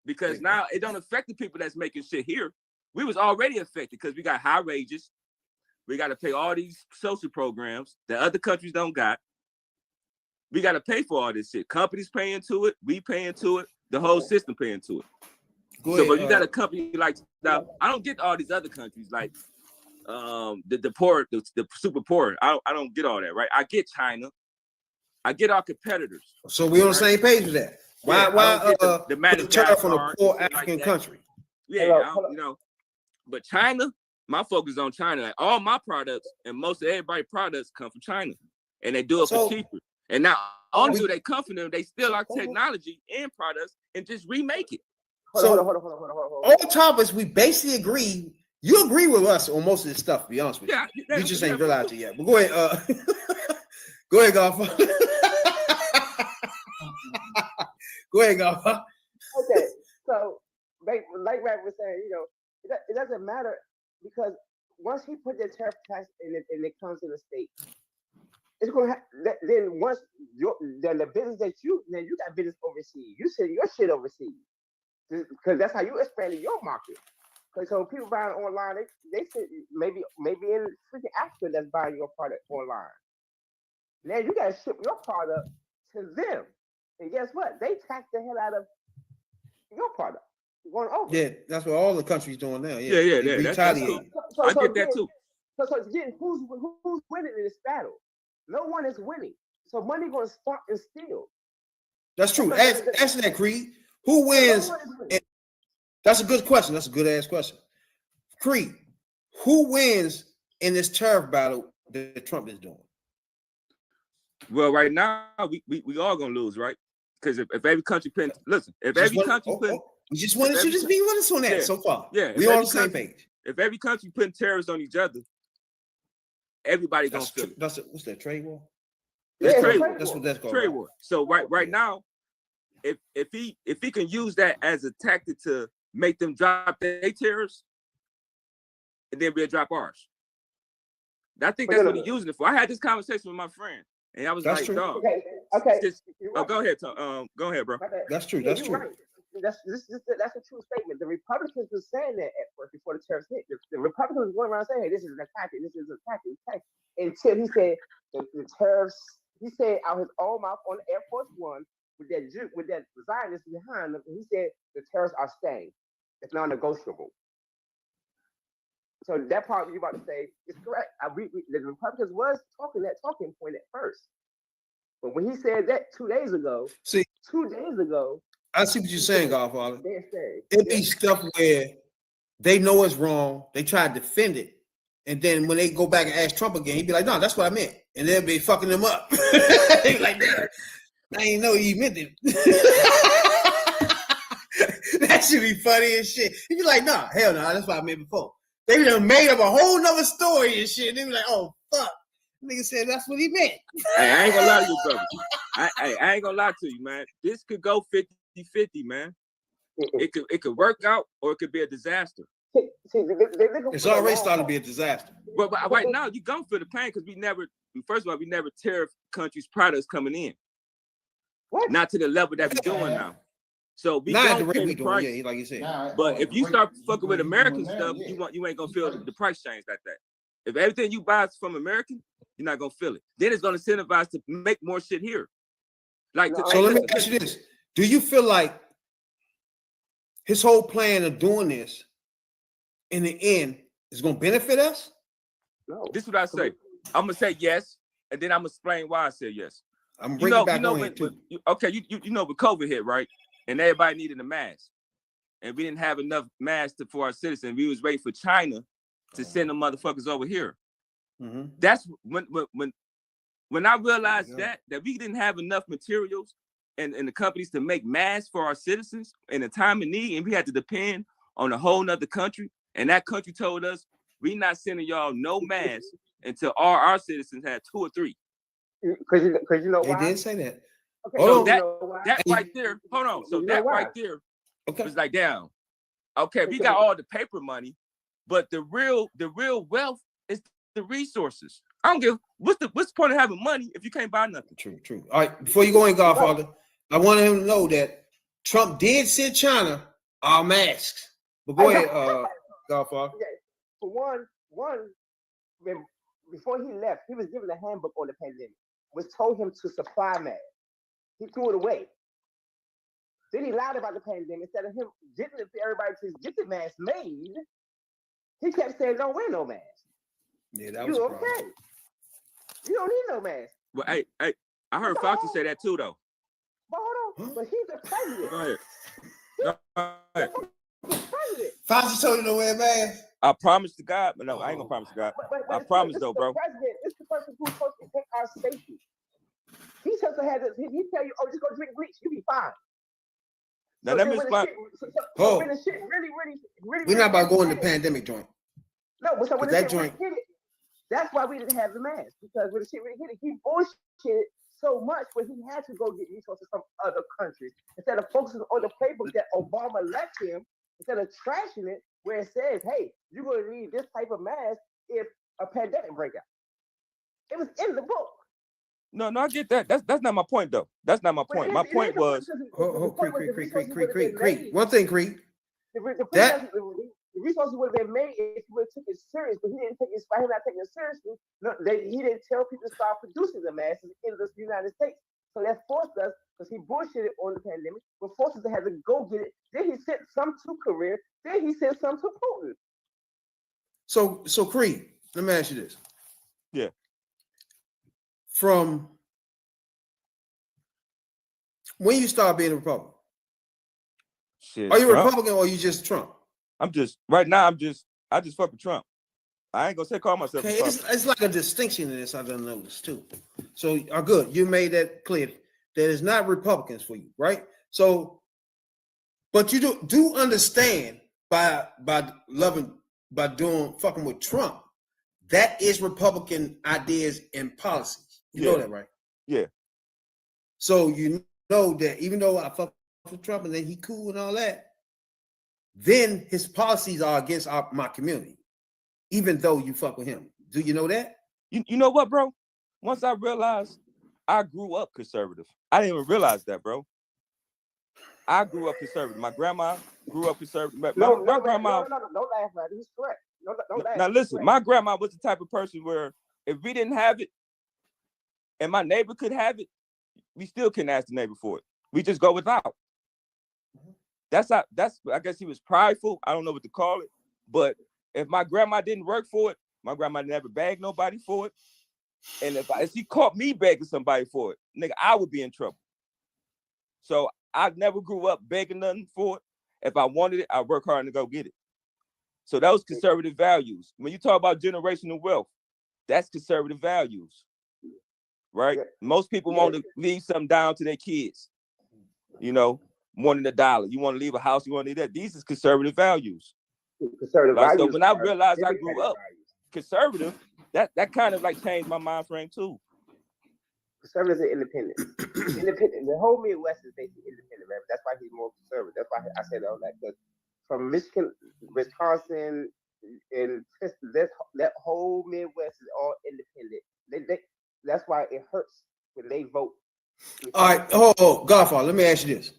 Because now it don't affect the people that's making shit here. We was already affected because we got high wages. We got to pay all these social programs that other countries don't got. We got to pay for all this shit. Companies paying to it. We paying to it. The whole system paying to it. But you got a company like, now, I don't get all these other countries like the poor, the super poor. I don't get all that, right? I get China. I get our competitors. So we on the same page with that. Why the put a tariff on a MasterCard poor and shit like African that. country? Yeah, you know, but China, my focus on China. Like all my products and most of everybody's products come from China, and they do it for cheaper. And not only do they come from them, they steal our technology and products and just remake it. Hold on. All topics we basically agree. You agree with us on most of this stuff. To be honest with you, you just ain't realized it yet. But go ahead. Go ahead, Godfather. Go ahead, Godfather. Okay, so like Rap was saying, you know, it doesn't matter because once he put the tariff tax and it comes to the state, it's gonna then once then the business that you got business overseas, you send your shit overseas because that's how you expanded your market. Because so people buying online, they say maybe in freaking Africa that's buying your product online. Now you gotta ship your product to them, and guess what? They tax the hell out of your product going over. Yeah, that's what all the countries doing now. Yeah. Retaliate. Cool. I get that too. So again, who's winning in this battle? No one is winning. So money going to start and steal. That's true. Answer that, Creed. Who wins? That's a good question. That's a good ass question. Creed, who wins in this tariff battle that Trump is doing? Well, right now we all gonna lose, right? Because if every country we just want to just be with us on that so far. Yeah, we on the same page. If every country putting tariffs on each other, everybody gonna feel it. What's that, trade war? That's trade war. That's what that's called. Trade war. So right now, if he can use that as a tactic to make them drop their tariffs, and then we'll drop ours. I think that's what he's using it for. I had this conversation with my friend, and I was like, dog. Okay. Go ahead, Tom. Go ahead, bro. That's true. That's true. Right. That's a true statement. The Republicans were saying that at first before the tariffs hit. The Republicans were going around saying, "Hey, this is an attack. This is an attack." Until he said the tariffs. He said out his own mouth on Air Force One with that Zionist behind him. He said the tariffs are staying. It's non-negotiable. So that part you're about to say is correct. The Republicans was talking that talking point at first, but when he said that 2 days ago, I see what you're saying, Godfather. It be stuff where they know it's wrong, they try to defend it, and then when they go back and ask Trump again, he'd be like, "No, that's what I meant," and they'll be fucking them up. Like, I ain't know you meant it. That should be funny as shit. He'd be like, "No, hell no, that's what I meant before." They done made up a whole nother story and shit. They be like, "Oh fuck." Nigga said that's what he meant. Hey, I ain't gonna lie to you, brother. I ain't gonna lie to you, man. This could go 50-50, man. It could work out or it could be a disaster. It's already starting to be a disaster. But right now, you gonna feel the pain because we never tariff countries' products coming in. What? Not to the level that we're doing now. So we don't pay the price. Yeah, like you said. But if you start fucking with American stuff, you ain't gonna feel the price change like that. If everything you buy is from American, you're not gonna feel it. Then it's gonna incentivize to make more shit here. Like, so let me ask you this: do you feel like his whole plan of doing this, in the end, is gonna benefit us? No. This is what I say. I'm gonna say yes, and then I'm gonna explain why I said yes. I'm bringing back on here too. You know when COVID hit, right? And everybody needed a mask, and we didn't have enough masks for our citizens. We was waiting for China to send them motherfuckers over here. Mm-hmm. That's when I realized that we didn't have enough materials and the companies to make masks for our citizens in a time of need, and we had to depend on a whole nother country. And that country told us, "We not sending y'all no masks until our citizens had 2 or 3." Because you know why? They did say that. Okay, so that right there, hold on. So that right there was like, damn. Okay, we got all the paper money, but the real wealth is the resources. I don't give what's the point of having money if you can't buy nothing. True. All right, before you go in, Godfather, I want him to know that Trump did send China our masks. But go ahead, Godfather. Okay. For one, before he left, he was given a handbook on the pandemic, which told him to supply masks. He threw it away. Then he lied about the pandemic. Instead of him getting it for everybody to get the mask made, he kept saying, "Don't wear no mask." Yeah, that was you okay? You don't need no mask. Well, I heard Fauci say that too, though. But hold but he's the president. Go ahead. Go ahead. He's president. Fauci told you to wear a mask. I promise to God, but no, I ain't gonna promise to God. But I it's promise this though, is the bro. president. It's the person who's supposed to protect our safety. He's supposed to have this. He tell you, oh, just go drink bleach, you'll be fine. Now let me explain. When the shit really, We're not about going to pandemic joint. No, but so when the that shit joint. really hit it, that's why we didn't have the mask, because when the shit really hit it, he bullshit so much where he had to go get resources from other countries instead of focusing on the playbook that Obama left him, instead of trashing it where it says, hey, you're going to need this type of mask if a pandemic break out. It was in the book. No, I get that. That's not my point though. That's not my point. My point was Creek. One thing, Creek. The resources would have been made if he would have taken it serious, but he didn't take it. By him not taking it seriously, he didn't tell people to start producing the masks in the United States. So that forced us, because he bullshitted on the pandemic, but forced us to have to go get it. Then he sent some to Korea. Then he sent some to Putin. So Creek, let me ask you this. Yeah. From when you start being a Republican, shit. are you a Trump? Republican or are you just Trump? I'm just right now. I just fuck with Trump. I ain't gonna call myself. Okay, it's like a distinction in this. I done noticed too. So, good. You made that clear. That is not Republicans for you, right? So, but you do understand by doing fucking with Trump, that is Republican ideas and policies. You know that, right? Yeah. So you know that even though I fuck with Trump and then he cool and all that, then his policies are against my community, even though you fuck with him. Do you know that? You know what, bro? Once I realized I grew up conservative, I didn't even realize that, bro. I grew up conservative. My grandma grew up conservative. My grandma. No, don't laugh at it. He's correct. Don't laugh. Now listen, my grandma was the type of person where if we didn't have it and my neighbor could have it, we still couldn't ask the neighbor for it. We just go without. I guess he was prideful. I don't know what to call it. But if my grandma didn't work for it, my grandma never begged nobody for it. And if she caught me begging somebody for it, nigga, I would be in trouble. So I never grew up begging nothing for it. If I wanted it, I work hard to go get it. So those conservative values. When you talk about generational wealth, that's conservative values, right? Yeah. Most people want to leave something down to their kids. You know, wanting $1. You want to leave a house, you want to leave that. These is conservative values. Conservative values. So when I realized I grew up conservative, that kind of like changed my mind frame too. Conservatives are independent. Independent. The whole Midwest is basically independent, man. That's why he's more conservative. That's why I said all that. Because from Michigan, Wisconsin, and that whole Midwest is all independent. That's why it hurts when they vote. All right. Oh, Godfather, let me ask you this.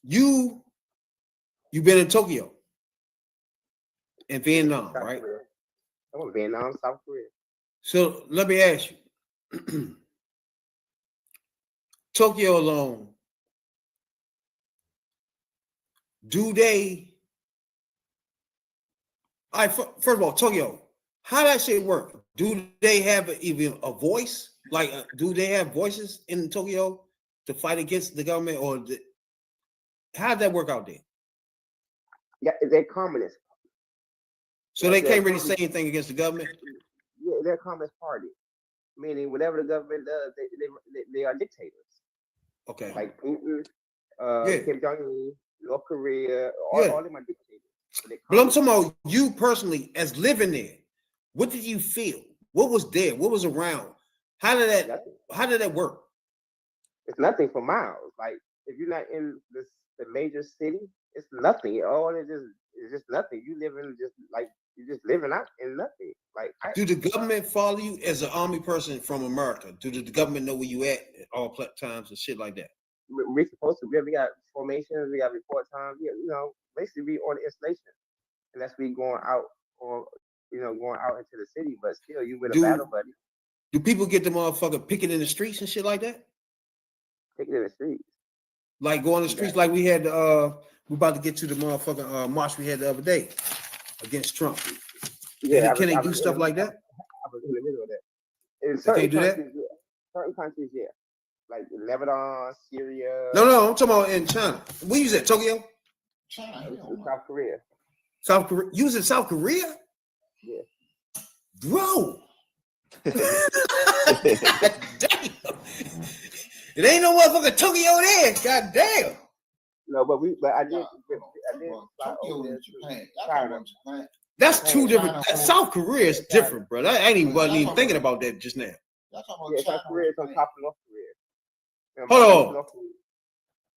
You've been in Tokyo and Vietnam, South right? Korea. I'm in Vietnam, South Korea. So let me ask you. Tokyo alone, first of all, Tokyo, how that shit work? Do they have even a voice? Like, do they have voices in Tokyo to fight against the government, or how did that work out there? Yeah, they're communists. So they can't really say anything against the government? Yeah, they're a communist party. Meaning whatever the government does, they are dictators. Okay. Like Putin, Kim Jong-un, North Korea, all them are dictators. So but I'm talking about you personally as living there. What did you feel? What was there? What was around? How did that work? It's nothing for miles. Like if you're not in the major city, it's nothing. It's just nothing. You live in you're just living out in nothing. Do the government follow you as an army person from America? Do the government know where you at all times and shit like that? We're supposed to. We got formations. We got report times. Basically we on installation, and that's we going out going out into the city. But still, you with a battle buddy. Do people get the motherfucker picking in the streets and shit like that? Picking in the streets. Like go on the streets like we had. We're about to get to the motherfucking march we had the other day against Trump. Yeah, can they do stuff like that? I was in the middle of that. In certain countries, certain countries, yeah. like Lebanon, Syria. No, I'm talking about in China. Where you at? Tokyo? China, South Korea. South Korea. You was in South Korea? Yeah. Bro. Damn. It ain't no motherfucking Tokyo there. God damn. No, but I did fly Tokyo over there in Japan. to China. Japan. That's two different. China. South Korea is different, bro. I ain't even wasn't even thinking about that just now. Yeah, South Korea is on top of North Korea. Hold on. North Korea.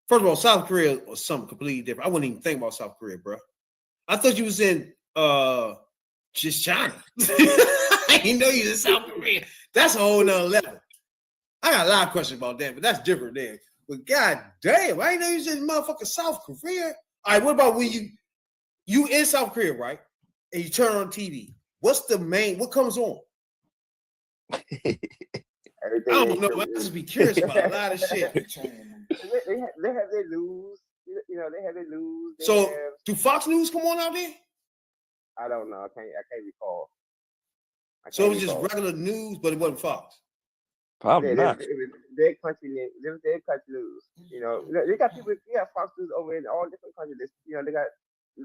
First of all, South Korea was something completely different. I wouldn't even think about South Korea, bro. I thought you was in just China. I didn't know you was in South Korea. That's a whole nother level. I got a lot of questions about that, but that's different there. But god damn, I didn't know you was in motherfucking South Korea. All right, what about when you in South Korea, right? And you turn on TV. What's the main? What comes on? Everything I don't know. I just be curious about a lot of shit. They have their news. You know, they have their news. So do Fox News come on out there? I don't know. I can't recall. So it was just regular news, but it wasn't Fox. Probably not. It was their country news. It was their country news. You know, they got people. You have Fox News over in all different countries. You know, they got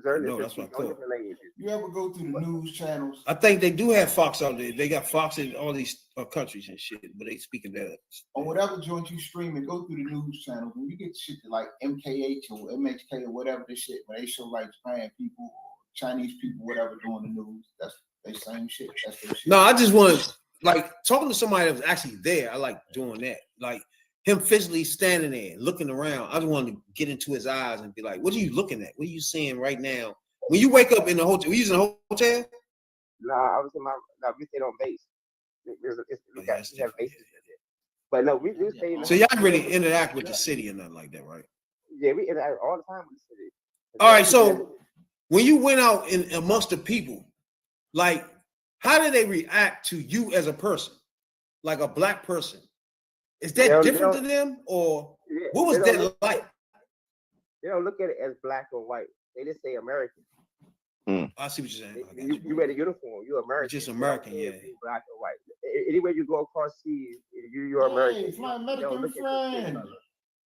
journalists that's what I on thought. different languages. You ever go through the news channels? I think they do have Fox out there. They got Fox in all these countries and shit, but they speaking that. On whatever joint you stream and go through the news channels, when you get shit like MKH or MHK or whatever this shit, when they show like Japan people or Chinese people, whatever, doing the news, that's they same shit. That's their shit. No, I just want like talking to somebody that was actually there. I like doing that. Like him physically standing there, looking around. I just wanted to get into his eyes and be like, what are you looking at? What are you seeing right now? When you wake up in the hotel, were you in a hotel? No, I was in we stayed on base. We have bases. But no, we stayed. So y'all really interact with the city and nothing like that, right? Yeah, we interact all the time with the city. All right, so when you went out in amongst the people, like, how did they react to you as a person, like a black person? Is that different to them, or what was that like? They don't look at it as black or white. They just say American. I see what you're saying. You wear the uniform. You're American. Just American, yeah. Black or white. Anywhere you go across seas, you're American. Hey, my American friend.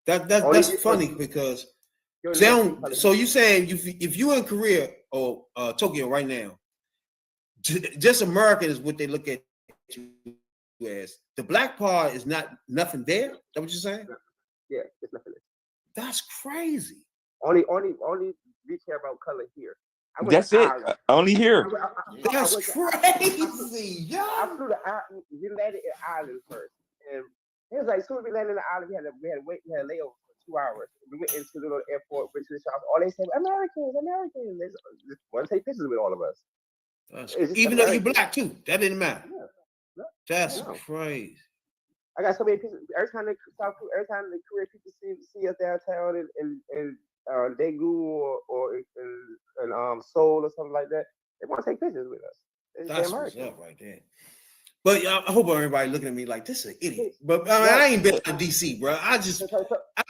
That's funny because so you saying if you in Korea or Tokyo right now, just American is what they look at you as. The black part is nothing there. Is that what you're saying? Yeah, it's nothing there. That's crazy. Only we care about color here. That's it. Only here. That's crazy. I flew to we landed in Ireland first, and it was like as soon as we landed in the island, we had to wait. We had a layover for 2 hours. We went into the little airport, went to the shops. All they said, Americans. They just want to take pictures with all of us. Even though you black too, that didn't matter. Yeah. That's crazy. I got so many pictures. Every time the Korean people see us downtown in Daegu or in Seoul or something like that, they want to take pictures with us. That's what's up right there. But I hope everybody looking at me like this is an idiot. But I ain't been to DC, bro. I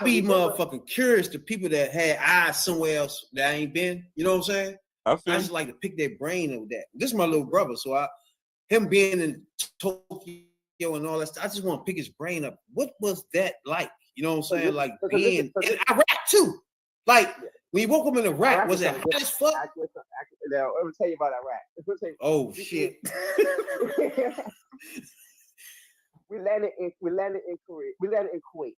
be motherfucking curious to people that had eyes somewhere else that I ain't been. You know what I'm saying? I just like to pick their brain over that. This is my little brother, so him being in Tokyo and all that stuff, I just want to pick his brain up. What was that like? You know what I'm saying? Like being in Iraq too. Like when you woke up in Iraq, was it hot as fuck? Now, let me tell you about Iraq. Oh shit! We landed in Korea. We landed in Kuwait,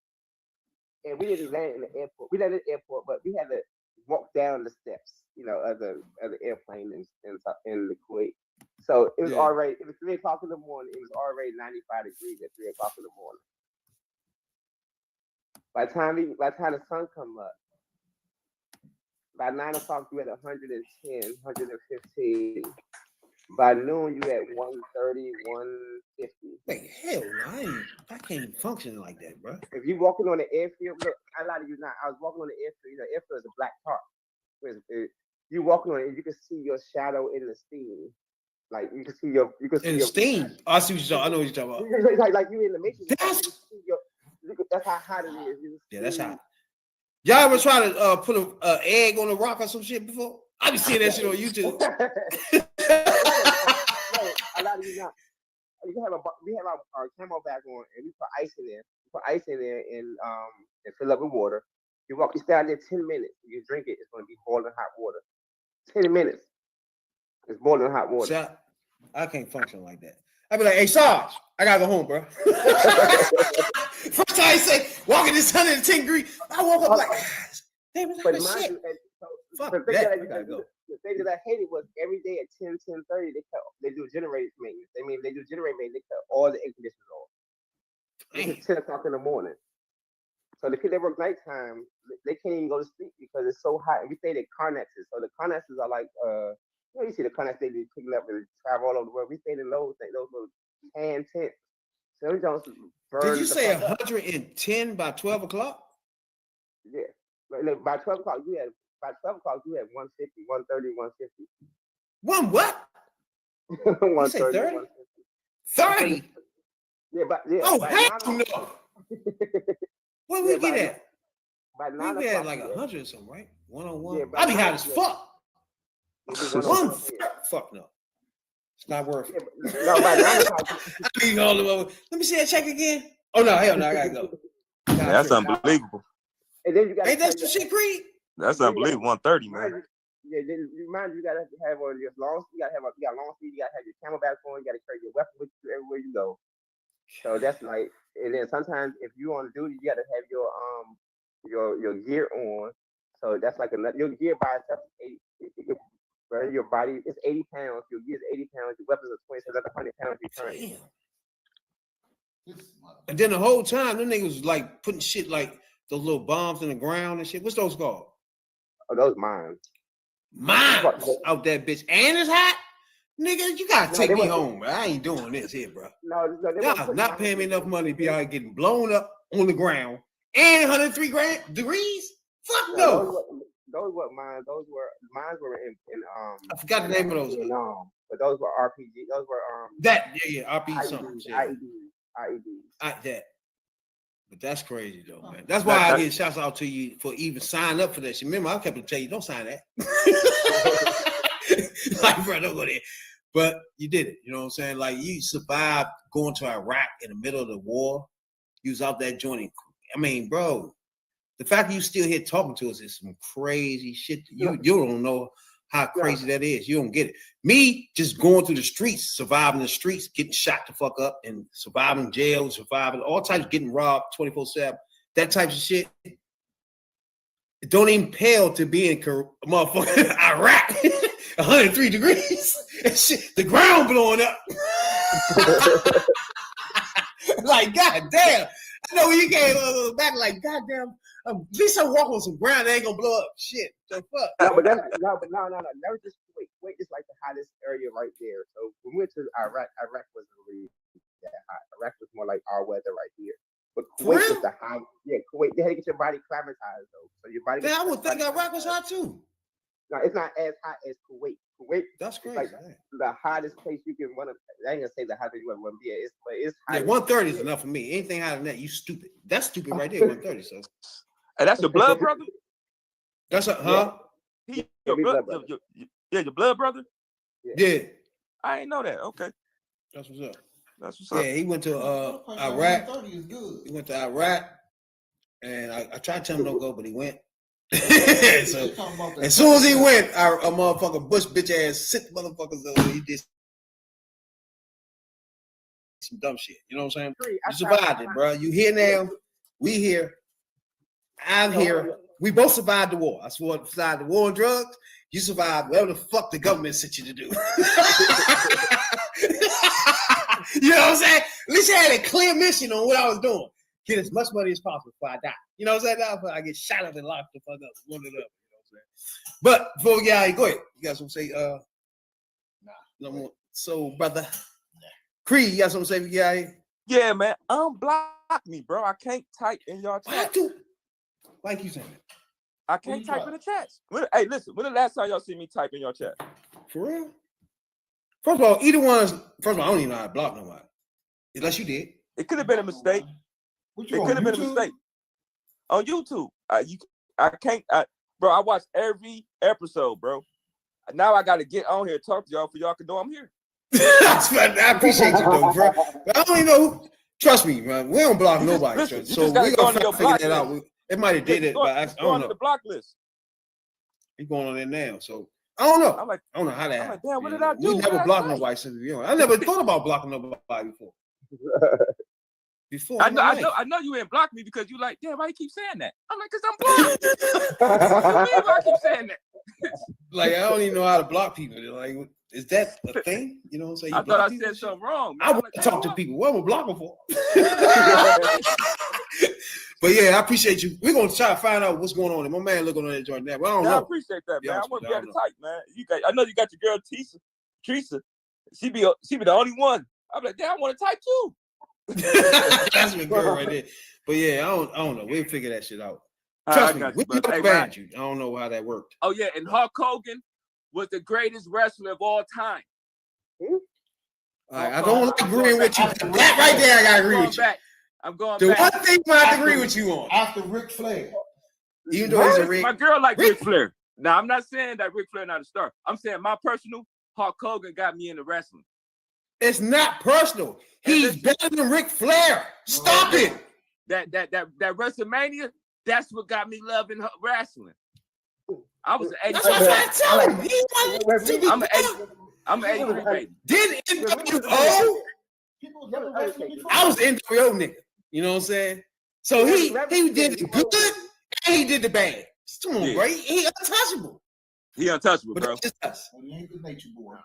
and we didn't land in the airport. We landed in the airport, but we had to walk down the steps, of the airplane in the Kuwait. So it was already. It was 3 o'clock in the morning. It was already 95 degrees at 3 o'clock in the morning. By the time the sun come up, by 9 o'clock you at 110, 115. By noon you at 130, 150. Wait, hell no, I can't even function like that, bro. If you walking on the airfield, look, I lie to you not. I was walking on the airfield. The airfield is a black tarp. You walking on it, and you can see your shadow in the steam. Like you can see your steam. I see what I know what you're talking about. Like you in the matrix. That's how hot it is. Yeah, that's hot. Y'all ever try to put an egg on a rock or some shit before? I be seeing that shit on YouTube. A lot of you not. We have our camo bag on, and we put ice in there. put ice in there and fill up with water. You stay out there 10 minutes. You drink it, it's gonna be boiling hot water. 10 minutes. It's boiling hot water. See, I can't function like that. I'd be like, hey, Sarge, I gotta go home, bro. First time I say, walking this 110 degrees, I woke up like, damn, it's like shit. Fuck the thing that, that I gotta go. The thing that I hated was every day at 10:30 they do generator maintenance. They do generator maintenance. They cut all the air conditioners off. It's 10 o'clock in the morning. So the kids that work nighttime, they can't even go to sleep because it's so hot. And we stayed at Carnexes. So the Carnexes are like you see the Carnexes they be picking up and travel all over the world. We stayed in those little tan tents. So we don't burn. Did you say 110 by 12 o'clock? Yeah. By 12 o'clock you had 150, 130, 150. One what? 130. 30? Yeah, but yeah. Oh, hell no. Where we get at? By 9 we had like 100 or something, right? 101. I be hot as fuck. One fuck no. It's not worth it. No, by 9 o'clock. I mean, all the way. Let me see that check again. Oh no, hell no, I gotta go. That's unbelievable. And then you got ain't that some shit, Creed? That's unbelievable. 130, man. Yeah, then remind you gotta have on your long. You gotta have long sleeve. You gotta have your camelback on. You gotta carry your weapon with you everywhere you go. So that's like, and then sometimes if you on duty, you gotta have your gear on. So that's like your gear by itself is 80. Your body is 80 pounds. Your gear is 80 pounds. Your weapons are 20. So that's 100 pounds you carry. And then the whole time, them niggas was like putting shit like those little bombs in the ground and shit. What's those called? Oh, those mines. Mines out that bitch. And it's hot? Nigga, you gotta take me home, bro. I ain't doing this here, bro. No, y'all not paying me enough money to be out here getting blown up on the ground and 103 degrees? Fuck no. Those were mines. Mines were in I forgot the name of those. But those were RPG. Those were RPG something. IEDs. That. But that's crazy though, man. That's why I get shouts out to you for even signing up for that shit. Remember, I kept telling you, don't sign that. Like, bro, don't go there. But you did it. You know what I'm saying? Like, you survived going to Iraq in the middle of the war. You was out there joining. I mean, bro, the fact that you still here talking to us is some crazy shit. You don't know how crazy that is. You don't get it. Me just going through the streets, surviving the streets, getting shot the fuck up, and surviving jail, surviving all types, getting robbed 24/7, that type of shit. It don't even pale to be in motherfucking Iraq, 103 degrees, and shit, the ground blowing up. Like, goddamn. I know when you came back, like, goddamn. At least I walk on some ground, they ain't gonna blow up. Shit, the fuck. No, but no. That was just Kuwait is like the hottest area right there. So when we went to Iraq wasn't really that hot. Iraq was more like our weather right here. But Kuwait was the hot. Yeah, Kuwait. They had to get your body acclimatized though. So your body. Man, I would think Iraq was hot too. No, it's not as hot as Kuwait. Kuwait. That's crazy. Like the hottest place you can want to. I ain't gonna say the hottest you want to be. It's hot. Yeah, 130 is enough for me. Anything higher than that, you stupid. That's stupid right there. 130. So. Hey, that's your blood brother? That's a huh? Your blood, your blood brother? Yeah. I ain't know that. Okay. That's what's up. That's what's up. Yeah, he went to Iraq. He went to Iraq, and I tried to tell him don't go, but he went. So as soon as he went, a motherfucker Bush bitch ass sit motherfuckers over. He did some dumb shit. You know what I'm saying? You survived it, bro. You here now? We here. I'm here. We both survived the war. I survived the war on drugs. You survived whatever the fuck the government sent you to do. You know what I'm saying? At least I had a clear mission on what I was doing. Get as much money as possible before I die. You know what I'm saying? Now I get shot up and locked the fuck up. One of them. You know what I'm saying? But before we get out, go ahead. You got something to say? No more. So, brother, Creed, you got something to say? We get out here? Yeah, man. Unblock me, bro. I can't type in your chat. Like you saying. I can't type in the chat. Hey, listen. When the last time y'all see me type in your chat? For real? First of all, either one is. First of all, I don't even know how to block nobody. Unless you did. It could have been a mistake. It could have been a mistake. On YouTube. I can't. Bro, I watched every episode, bro. Now I got to get on here and talk to y'all for y'all can know I'm here. I appreciate you, though, bro. But I don't even know Trust me, man. We don't block nobody. listen, so you just we gotta go gonna on your figure block that out. It might have did it, but I Go don't on know. the block list. He's going on there now, so I don't know. I'm like, I don't know how that I'm like, happened. damn, what did I do? We never last blocked night? nobody since we I never thought about blocking nobody before. I know you ain't blocked me because you like, damn, why you keep saying that? I'm like, cause I'm blocked. What you mean why I keep saying that? Like, I don't even know how to block people. They're like, is that a thing? You know what I'm saying? I thought I said something wrong. Man. I want to talk to people. What am I blocking for? But yeah, I appreciate you. We're gonna try to find out what's going on. And my man looking on that joint now. But I don't know. I appreciate that, man. I want to be at the type, man. I know you got your girl Teresa. She be the only one. I'm like, damn, I want to type too. That's my girl right there. But yeah, I don't know. We'll figure that shit out. Trust me, we know about you. I don't know how that worked. Oh yeah, and Hulk Hogan was the greatest wrestler of all time. All right, I don't like agreeing with you. That right there, I gotta agree with you. I'm going the back. one thing I have to agree with you on. After Ric Flair. Even though he's a My girl like Ric Flair. Now, I'm not saying that Ric Flair not a star. I'm saying my personal, Hulk Hogan got me into wrestling. It's not personal. He's better than Ric Flair. Stop it. That WrestleMania, that's what got me loving wrestling. I was an 83. That's what I'm telling you. I'm an 83 baby. Didn't NWO? I was an NWO nigga. You know what I'm saying? So he did the good and he did the bad. Come on, bro. He untouchable. He untouchable, bro. He ain't the nature boy.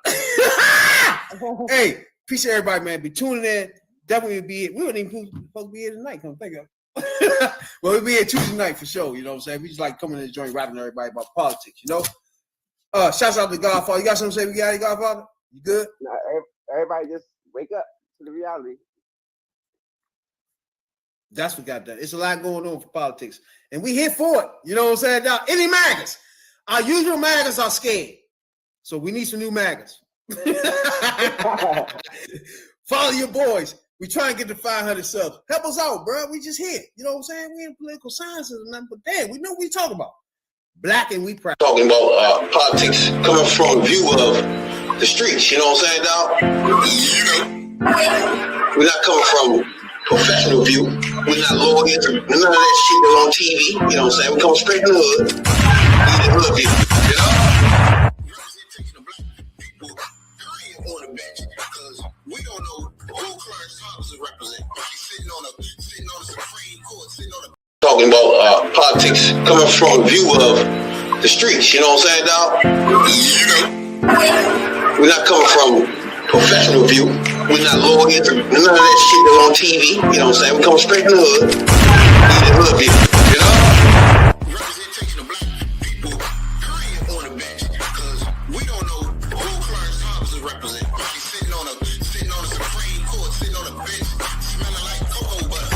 Hey, appreciate everybody, man. Be tuning in. Definitely be it. We wouldn't even supposed to be here tonight. Come think of it. Well, we'll be here Tuesday night for sure. You know what I'm saying? We just like coming to the joint, rapping to everybody about politics, you know? Shouts out to Godfather. You got something to say? We got it, Godfather? You good? No, everybody just wake up to the reality. That's what got done. It's a lot going on for politics. And we here for it. You know what I'm saying? Now, any MAGAs. Our usual MAGAs are scared. So we need some new MAGAs. Follow your boys. We try and get to 500 subs. Help us out, bro. We just here. You know what I'm saying? We ain't political sciences or nothing, but damn, we know what we talking about. Black and we proud. Talking about politics coming from a view of the streets, you know what I'm saying, dog? We're not coming from professional view. We're not lawyers, none of that shit that's on TV, you know what I'm saying? We come straight from the hood. We the hood view, you know? Representation of black people, I ain't on the bench because we don't know who Clarence Thomas is representing. He's sitting on the Supreme Court, talking about politics coming from a view of the streets, you know what I'm saying, dog? We're not coming from professional view. We're not lawyers, none of that shit that's on TV, you know what I'm saying? We come straight from the hood. We the hood view, you know? Representation of black people, I ain't on the bench because we don't know who Clarence Thomas is representing. He's sitting on the Supreme Court, sitting on a bench, smelling like cocoa butter.